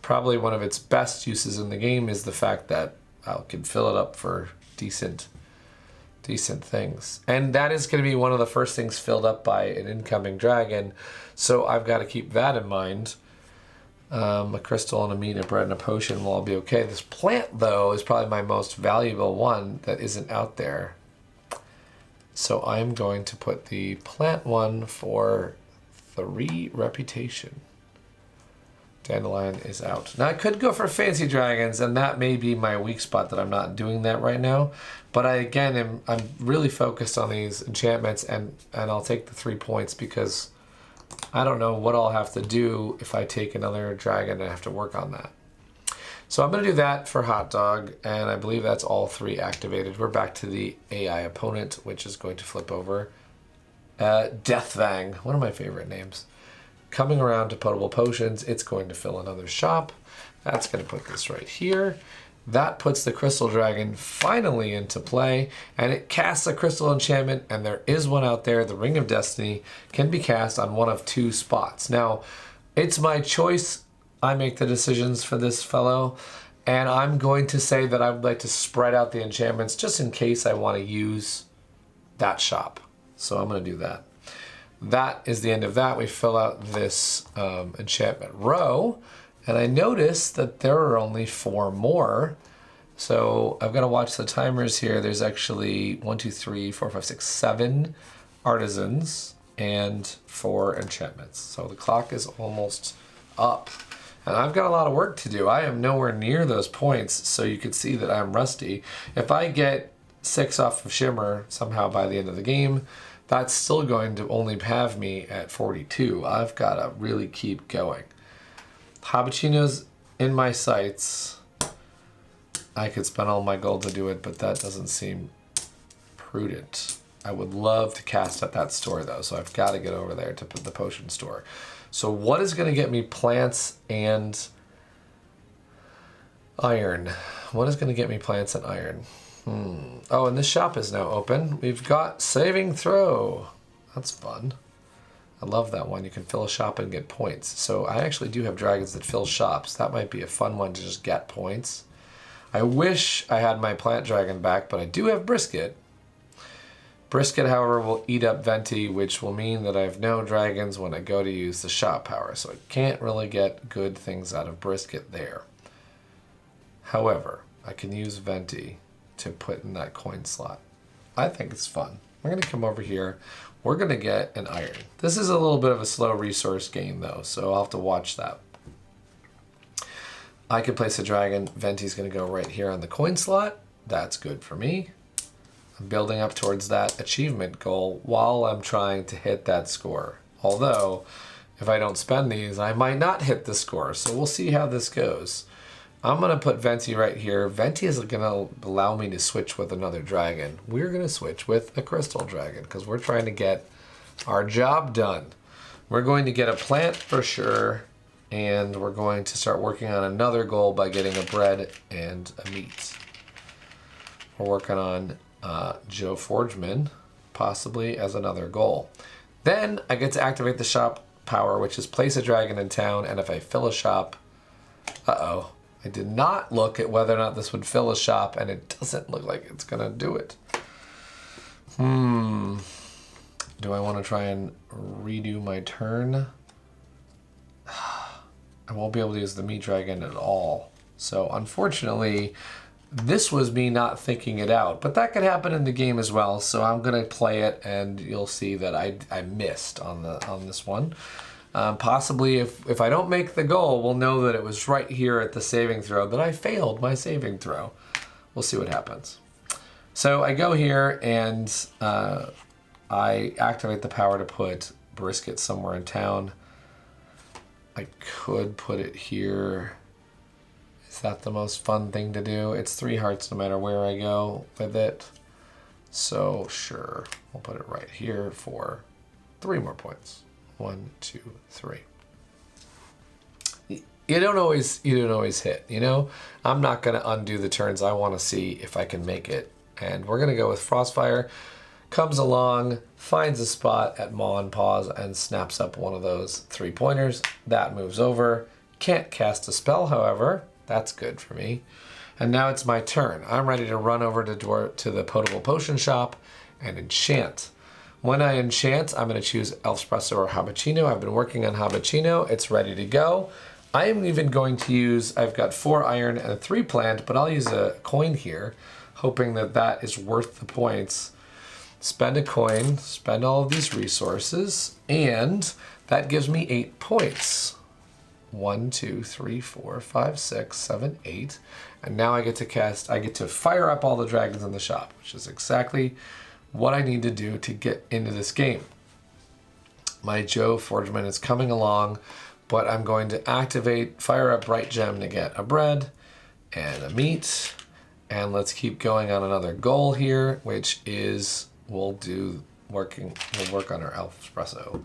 Speaker 1: Probably one of its best uses in the game is the fact that I can fill it up for decent things. And that is going to be one of the first things filled up by an incoming dragon, so I've got to keep that in mind. A crystal and a meat, a bread, and a potion will all be okay. This plant, though, is probably my most valuable one that isn't out there. So I'm going to put the plant one for 3 reputation. Dandelion is out. Now I could go for fancy dragons, and that may be my weak spot that I'm not doing that right now. But I'm really focused on these enchantments, and I'll take the 3 points because I don't know what I'll have to do if I take another dragon and I have to work on that. So I'm going to do that for Hot Dog, and I believe that's all 3 activated. We're back to the AI opponent, which is going to flip over. Deathfang, one of my favorite names. Coming around to potable potions, it's going to fill another shop. That's going to put this right here. That puts the Crystal Dragon finally into play, and it casts a crystal enchantment, and there is one out there. The Ring of Destiny can be cast on one of 2 spots. Now, it's my choice. I make the decisions for this fellow, and I'm going to say that I would like to spread out the enchantments just in case I want to use that shop. So I'm going to do that. That is the end of that. We fill out this enchantment row. And I noticed that there are only 4 more. So I've got to watch the timers here. There's actually 1, 2, 3, 4, 5, 6, 7 artisans and 4 enchantments. So the clock is almost up. And I've got a lot of work to do. I am nowhere near those points, so you can see that I'm rusty. If I get 6 off of Shimmer somehow by the end of the game, that's still going to only have me at 42. I've got to really keep going. Habachino's in my sights. I could spend all my gold to do it, but that doesn't seem prudent. I would love to cast at that store though, so I've got to get over there to put the potion store. So what is going to get me plants and iron? What is going to get me plants and iron? Oh, and this shop is now open. We've got saving throw. That's fun. I love that one. You can fill a shop and get points. So I actually do have dragons that fill shops. That might be a fun one to just get points. I wish I had my plant dragon back, but I do have Brisket. Brisket, however, will eat up Venti, which will mean that I have no dragons when I go to use the shop power. So I can't really get good things out of Brisket there. However, I can use Venti to put in that coin slot. I think it's fun. I'm going to come over here. We're going to get an iron. This is a little bit of a slow resource gain though, so I'll have to watch that. I could place a dragon. Venti's going to go right here on the coin slot. That's good for me. I'm building up towards that achievement goal while I'm trying to hit that score. Although, if I don't spend these, I might not hit the score, so we'll see how this goes. I'm going to put Venti right here. Venti is going to allow me to switch with another dragon. We're going to switch with a crystal dragon because we're trying to get our job done. We're going to get a plant for sure, and we're going to start working on another goal by getting a bread and a meat. We're working on Joe Forgeman, possibly as another goal. Then I get to activate the shop power, which is place a dragon in town, and if I fill a shop, I did not look at whether or not this would fill a shop, and it doesn't look like it's gonna do it. Do I want to try and redo my turn? I won't be able to use the meat dragon at all. So unfortunately, this was me not thinking it out, but that could happen in the game as well. So I'm gonna play it, and you'll see that I missed on this one. Possibly if I don't make the goal, we'll know that it was right here at the saving throw that I failed my saving throw. We'll see what happens. So I go here and I activate the power to put Brisket somewhere in town. I could put it here. Is that the most fun thing to do? It's 3 hearts no matter where I go with it. So sure, we'll put it right here for 3 more points. 1, 2, 3. You don't always hit, you know? I'm not gonna undo the turns. I wanna see if I can make it. And we're gonna go with Frostfire. Comes along, finds a spot at Maw and Paws and snaps up one of those 3-pointers. That moves over. Can't cast a spell, however. That's good for me. And now it's my turn. I'm ready to run over to the potable potion shop and enchant. When I enchant, I'm going to choose Elfspresso or Habachino. I've been working on Habachino. It's ready to go. I am even going to use, I've got 4 iron and 3 plant, but I'll use a coin here, hoping that that is worth the points. Spend a coin, spend all of these resources, and that gives me 8 points. 1, 2, 3, 4, 5, 6, 7, 8. And now I get to fire up all the dragons in the shop, which is exactly what I need to do to get into this game. My Joe Forgeman is coming along, but I'm going to fire up Bright Gem to get a bread and a meat. And let's keep going on another goal here, which is we'll work on our Elf Espresso.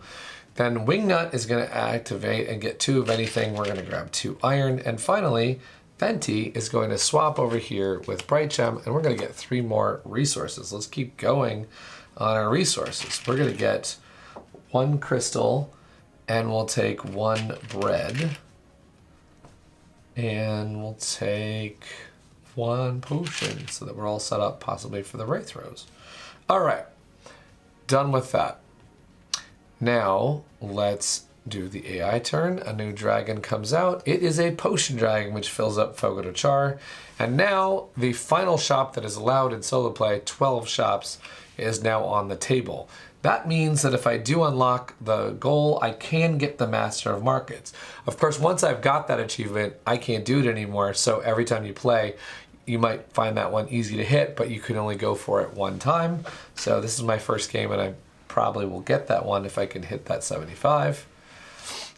Speaker 1: Then Wingnut is going to activate and get 2 of anything. We're going to grab 2 iron. And finally, Venti is going to swap over here with Bright Gem, and we're going to get 3 more resources. Let's keep going on our resources. We're going to get 1 crystal, and we'll take 1 bread. And we'll take 1 potion so that we're all set up possibly for the Wraith Rose. All right, done with that. Now let's do the AI turn. A new dragon comes out. It is a potion dragon which fills up Fogo de Char. And now the final shop that is allowed in solo play, 12 shops, is now on the table. That means that if I do unlock the goal, I can get the Master of Markets. Of course, once I've got that achievement, I can't do it anymore. So every time you play, you might find that one easy to hit, but you can only go for it 1 time. So this is my first game, and I probably will get that one if I can hit that 75.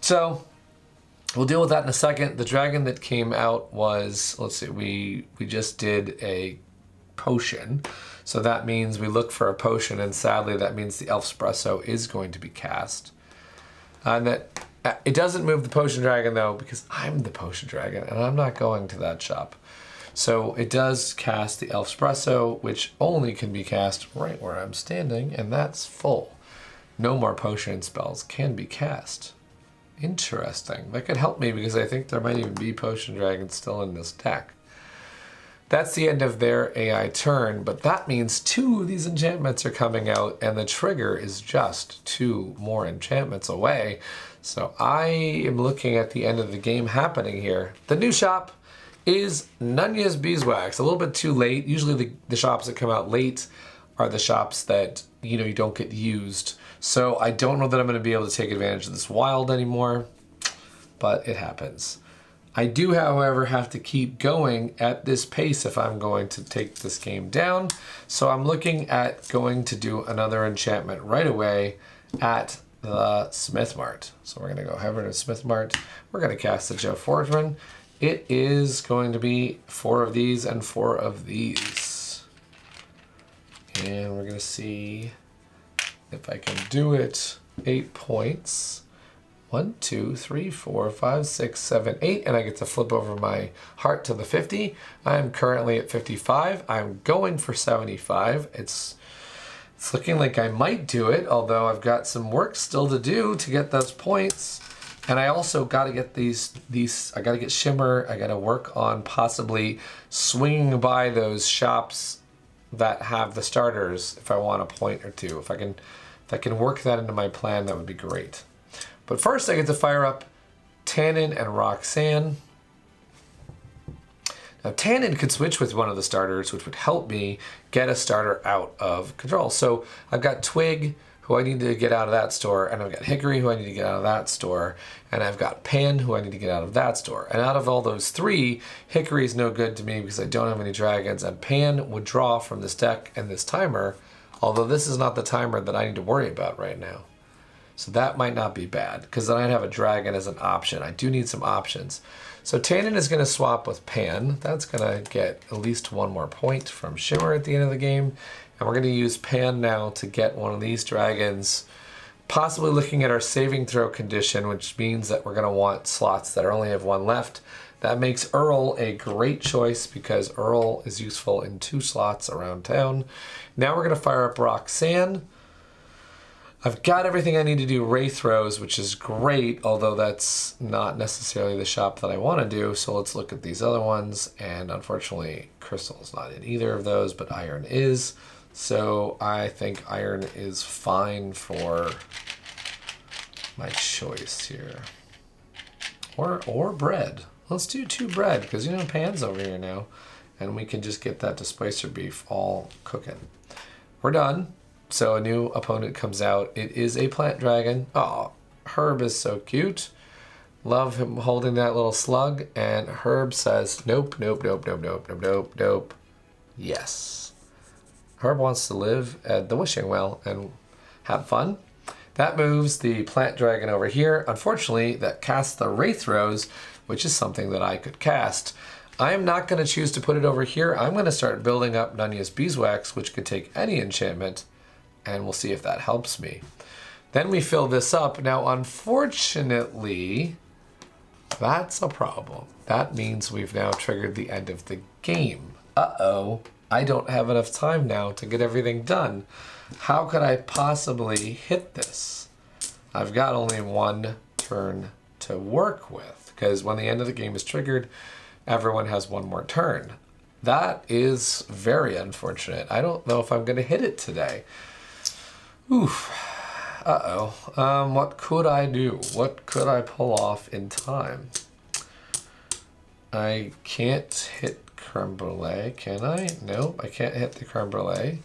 Speaker 1: So we'll deal with that in a second. The dragon that came out was, let's see, we just did a potion. So that means we look for a potion, and sadly that means the Elf Espresso is going to be cast. And that it doesn't move the potion dragon though, because I'm the potion dragon and I'm not going to that shop. So it does cast the Elf Espresso, which only can be cast right where I'm standing, and that's full. No more potion spells can be cast. Interesting. That could help me because I think there might even be potion dragons still in this deck. That's the end of their AI turn, but that means 2 of these enchantments are coming out, and the trigger is just 2 more enchantments away. So I am looking at the end of the game happening here. The new shop is Nunya's Beeswax. A little bit too late. Usually the shops that come out late are the shops that you don't get used. So I don't know that I'm going to be able to take advantage of this wild anymore, but it happens. I do, however, have to keep going at this pace if I'm going to take this game down. So I'm looking at going to do another enchantment right away at the Smith Mart. So we're going to go head over to Smith Mart. We're going to cast the Joe Forgeman. It is going to be 4 of these and 4 of these. And we're going to see if I can do it. 8 points. 1, 2, 3, 4, 5, 6, 7, 8, and I get to flip over my heart to the 50. I'm currently at 55. I'm going for 75. It's looking like I might do it, although I've got some work still to do to get those points. And I also got to get these. I got to get Shimmer. I got to work on possibly swinging by those shops that have the starters if I want a point or 2. If I can work that into my plan, that would be great. But first I get to fire up Tannin and Roxanne. Now Tannin could switch with one of the starters, which would help me get a starter out of control. So I've got Twig, who I need to get out of that store, and I've got Hickory, who I need to get out of that store, and I've got Pan, who I need to get out of that store. And out of all those 3, Hickory is no good to me because I don't have any dragons, and Pan would draw from this deck and this timer, although this is not the timer that I need to worry about right now. So that might not be bad, because then I'd have a dragon as an option. I do need some options. So Tannin is going to swap with Pan. That's going to get at least 1 more point from Shimmer at the end of the game. And we're going to use Pan now to get one of these dragons, possibly looking at our saving throw condition, which means that we're going to want slots that only have 1 left. That makes Earl a great choice because Earl is useful in 2 slots around town. Now we're going to fire up Roxanne. I've got everything I need to do Wraith Rose, which is great, although that's not necessarily the shop that I want to do. So let's look at these other ones. And unfortunately, Crystal is not in either of those, but Iron is. So I think Iron is fine for my choice here. Or bread. Let's do 2 bread, because Pan's over here now. And we can just get that displacer beef all cooking. We're done. So a new opponent comes out. It is a plant dragon. Oh, Herb is so cute. Love him holding that little slug. And Herb says, nope, nope, nope, nope, nope, nope, nope, nope. Yes. Herb wants to live at the wishing well and have fun. That moves the plant dragon over here. Unfortunately, that casts the Wraith Rose, which is something that I could cast. I am not going to choose to put it over here. I'm going to start building up Nunya's Beeswax, which could take any enchantment, and we'll see if that helps me. Then we fill this up. Now, unfortunately, that's a problem. That means we've now triggered the end of the game. Uh-oh, I don't have enough time now to get everything done. How could I possibly hit this? I've got only one turn to work with, because when the end of the game is triggered, everyone has one more turn. That is very unfortunate. I don't know if I'm going to hit it today. Oof. Uh-oh. What could I do? What could I pull off in time? I can't hit creme brulee, can I? Nope, I can't hit the creme brulee.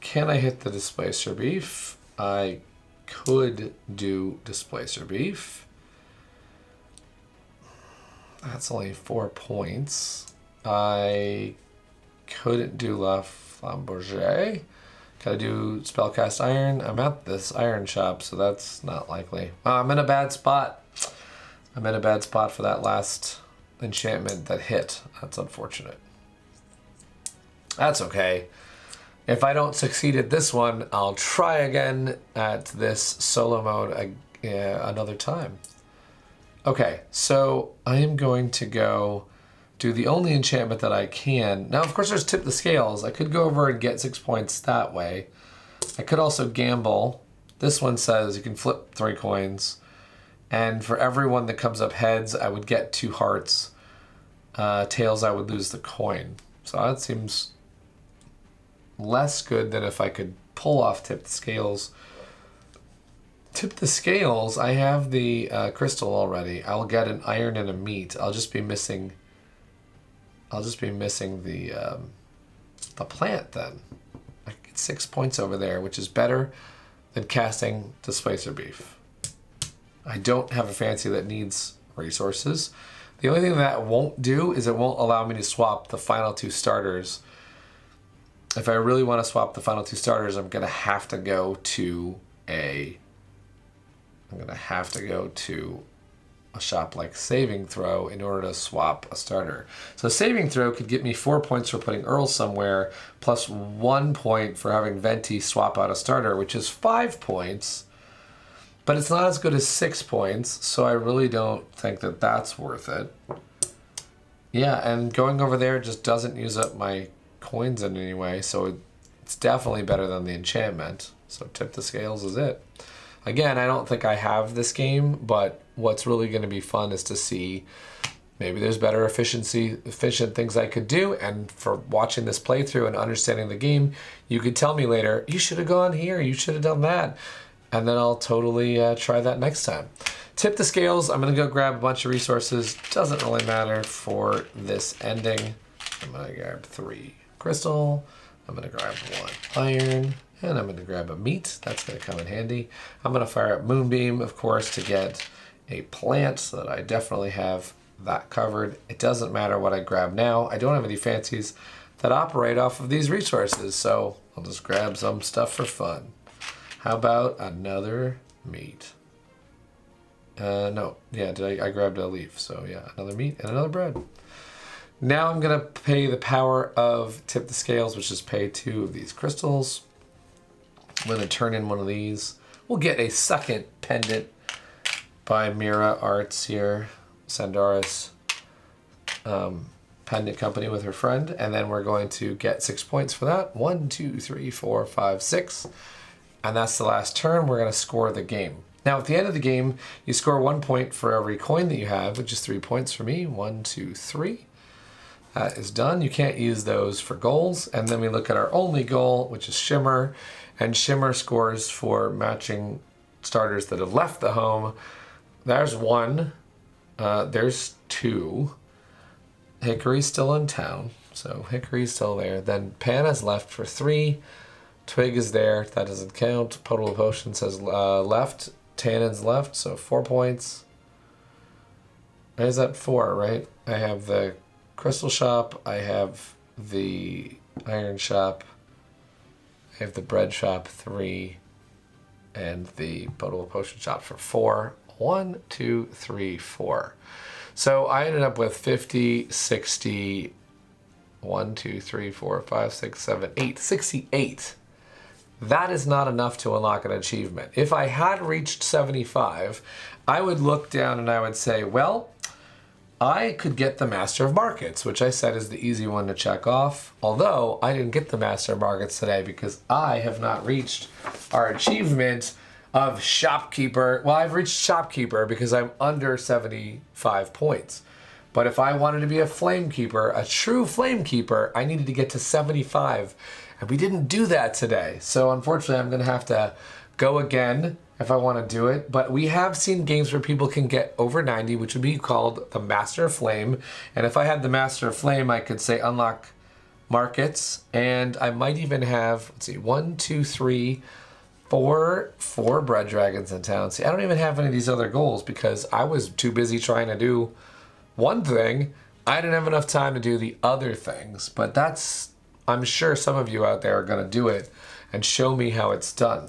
Speaker 1: Can I hit the displacer beef? I could do displacer beef. That's only 4 points. I couldn't do La Flambourget. Can I do Spellcast Iron? I'm at this iron shop, so that's not likely. I'm in a bad spot. I'm in a bad spot for that last enchantment that hit. That's unfortunate. That's okay. If I don't succeed at this one, I'll try again at this solo mode another time. Okay, so I am going to go do the only enchantment that I can. Now, of course, there's Tip the Scales. I could go over and get 6 points that way. I could also gamble. This one says you can flip 3 coins. And for every one that comes up heads, I would get 2 hearts. Tails, I would lose the coin. So that seems less good than if I could pull off Tip the Scales. Tip the Scales, I have the crystal already. I'll get an iron and a meat. I'll just be missing the plant then. I get 6 points over there, which is better than casting Displacer Beef. I don't have a fancy that needs resources. The only thing that won't do is it won't allow me to swap the final 2 starters. If I really want to swap the final 2 starters, I'm gonna have to go to a shop like Saving Throw in order to swap a starter. So Saving Throw could get me 4 points for putting Earl somewhere, plus 1 point for having Venti swap out a starter, which is 5 points. But it's not as good as 6 points, so I really don't think that that's worth it. Yeah, and going over there just doesn't use up my coins in any way, so it's definitely better than the enchantment. So Tip the Scales is it. Again, I don't think I have this game, but what's really going to be fun is to see maybe there's better efficient things I could do. And for watching this playthrough and understanding the game, you could tell me later, you should have gone here, you should have done that. And then I'll totally try that next time. Tip the Scales, I'm going to go grab a bunch of resources. Doesn't really matter for this ending. I'm going to grab 3 crystal. I'm going to grab 1 iron. And I'm going to grab a meat. That's going to come in handy. I'm going to fire up Moonbeam, of course, to get a plant so that I definitely have that covered. It doesn't matter what I grab now. I don't have any fancies that operate off of these resources, so I'll just grab some stuff for fun. How about another meat? No. Yeah, I grabbed a leaf, so yeah, another meat and another bread. Now I'm going to pay the power of Tip the Scales, which is pay 2 of these crystals. I'm going to turn in one of these. We'll get a second pendant by Mira Arts here, Sandaris pendant company with her friend, and then we're going to get 6 points for that. 1, 2, 3, 4, 5, 6. And that's the last turn. We're going to score the game. Now, at the end of the game, you score 1 point for every coin that you have, which is 3 points for me. 1, 2, 3. That is done. You can't use those for goals. And then we look at our only goal, which is Shimmer. And Shimmer scores for matching starters that have left the home. There's 1. There's 2. Hickory's still in town, so Hickory's still there. Then Panna's left for 3. Twig is there. That doesn't count. Potable Potion says left. Tannen's left, so 4 points. Is that 4, right? I have the crystal shop, I have the iron shop, I have the bread shop 3, and the potable potion shop for 4. 1, 2, 3, 4. So I ended up with 50, 60, 1, 2, 3, 4, 5, 6, 7, 8, 68. That is not enough to unlock an achievement. If I had reached 75, I would look down and I would say, well, I could get the Master of Markets, which I said is the easy one to check off. Although I didn't get the Master of Markets today because I have not reached our achievement of Shopkeeper. Well, I've reached Shopkeeper because I'm under 75 points. But if I wanted to be a Flamekeeper, a true Flamekeeper, I needed to get to 75. And we didn't do that today. So unfortunately, I'm going to have to go again if I want to do it. But we have seen games where people can get over 90, which would be called the Master of Flame. And if I had the Master of Flame, I could say unlock markets. And I might even have, let's see, 1, 2, 3, 4 bread dragons in town. See, I don't even have any of these other goals because I was too busy trying to do one thing. I didn't have enough time to do the other things. But that's, I'm sure some of you out there are going to do it and show me how it's done.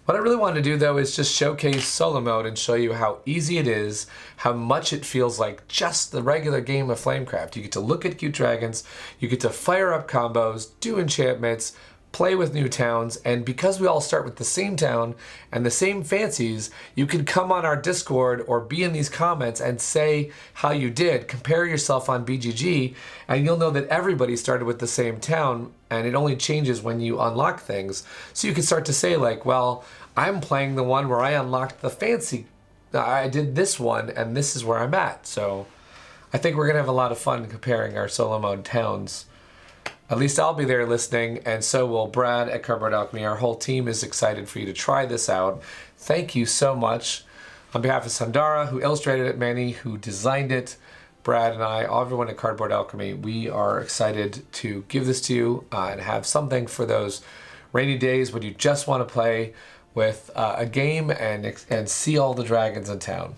Speaker 1: What I really want to do though is just showcase solo mode and show you how easy it is, how much it feels like just the regular game of Flamecraft. You get to look at cute dragons, you get to fire up combos, do enchantments, play with new towns, and because we all start with the same town and the same fancies, you can come on our Discord or be in these comments and say how you did, compare yourself on BGG, and you'll know that everybody started with the same town, and it only changes when you unlock things. So you can start to say like, well, I'm playing the one where I unlocked the fancy, I did this one, and this is where I'm at. So I think we're gonna have a lot of fun comparing our solo mode towns. At least I'll be there listening, and so will Brad at Cardboard Alchemy. Our whole team is excited for you to try this out. Thank you so much. On behalf of Sandara, who illustrated it, Manny, who designed it, Brad and I, everyone at Cardboard Alchemy, we are excited to give this to you and have something for those rainy days when you just want to play with a game and see all the dragons in town.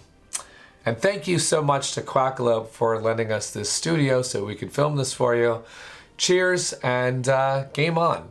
Speaker 1: And thank you so much to Quackalope for lending us this studio so we could film this for you. Cheers and game on.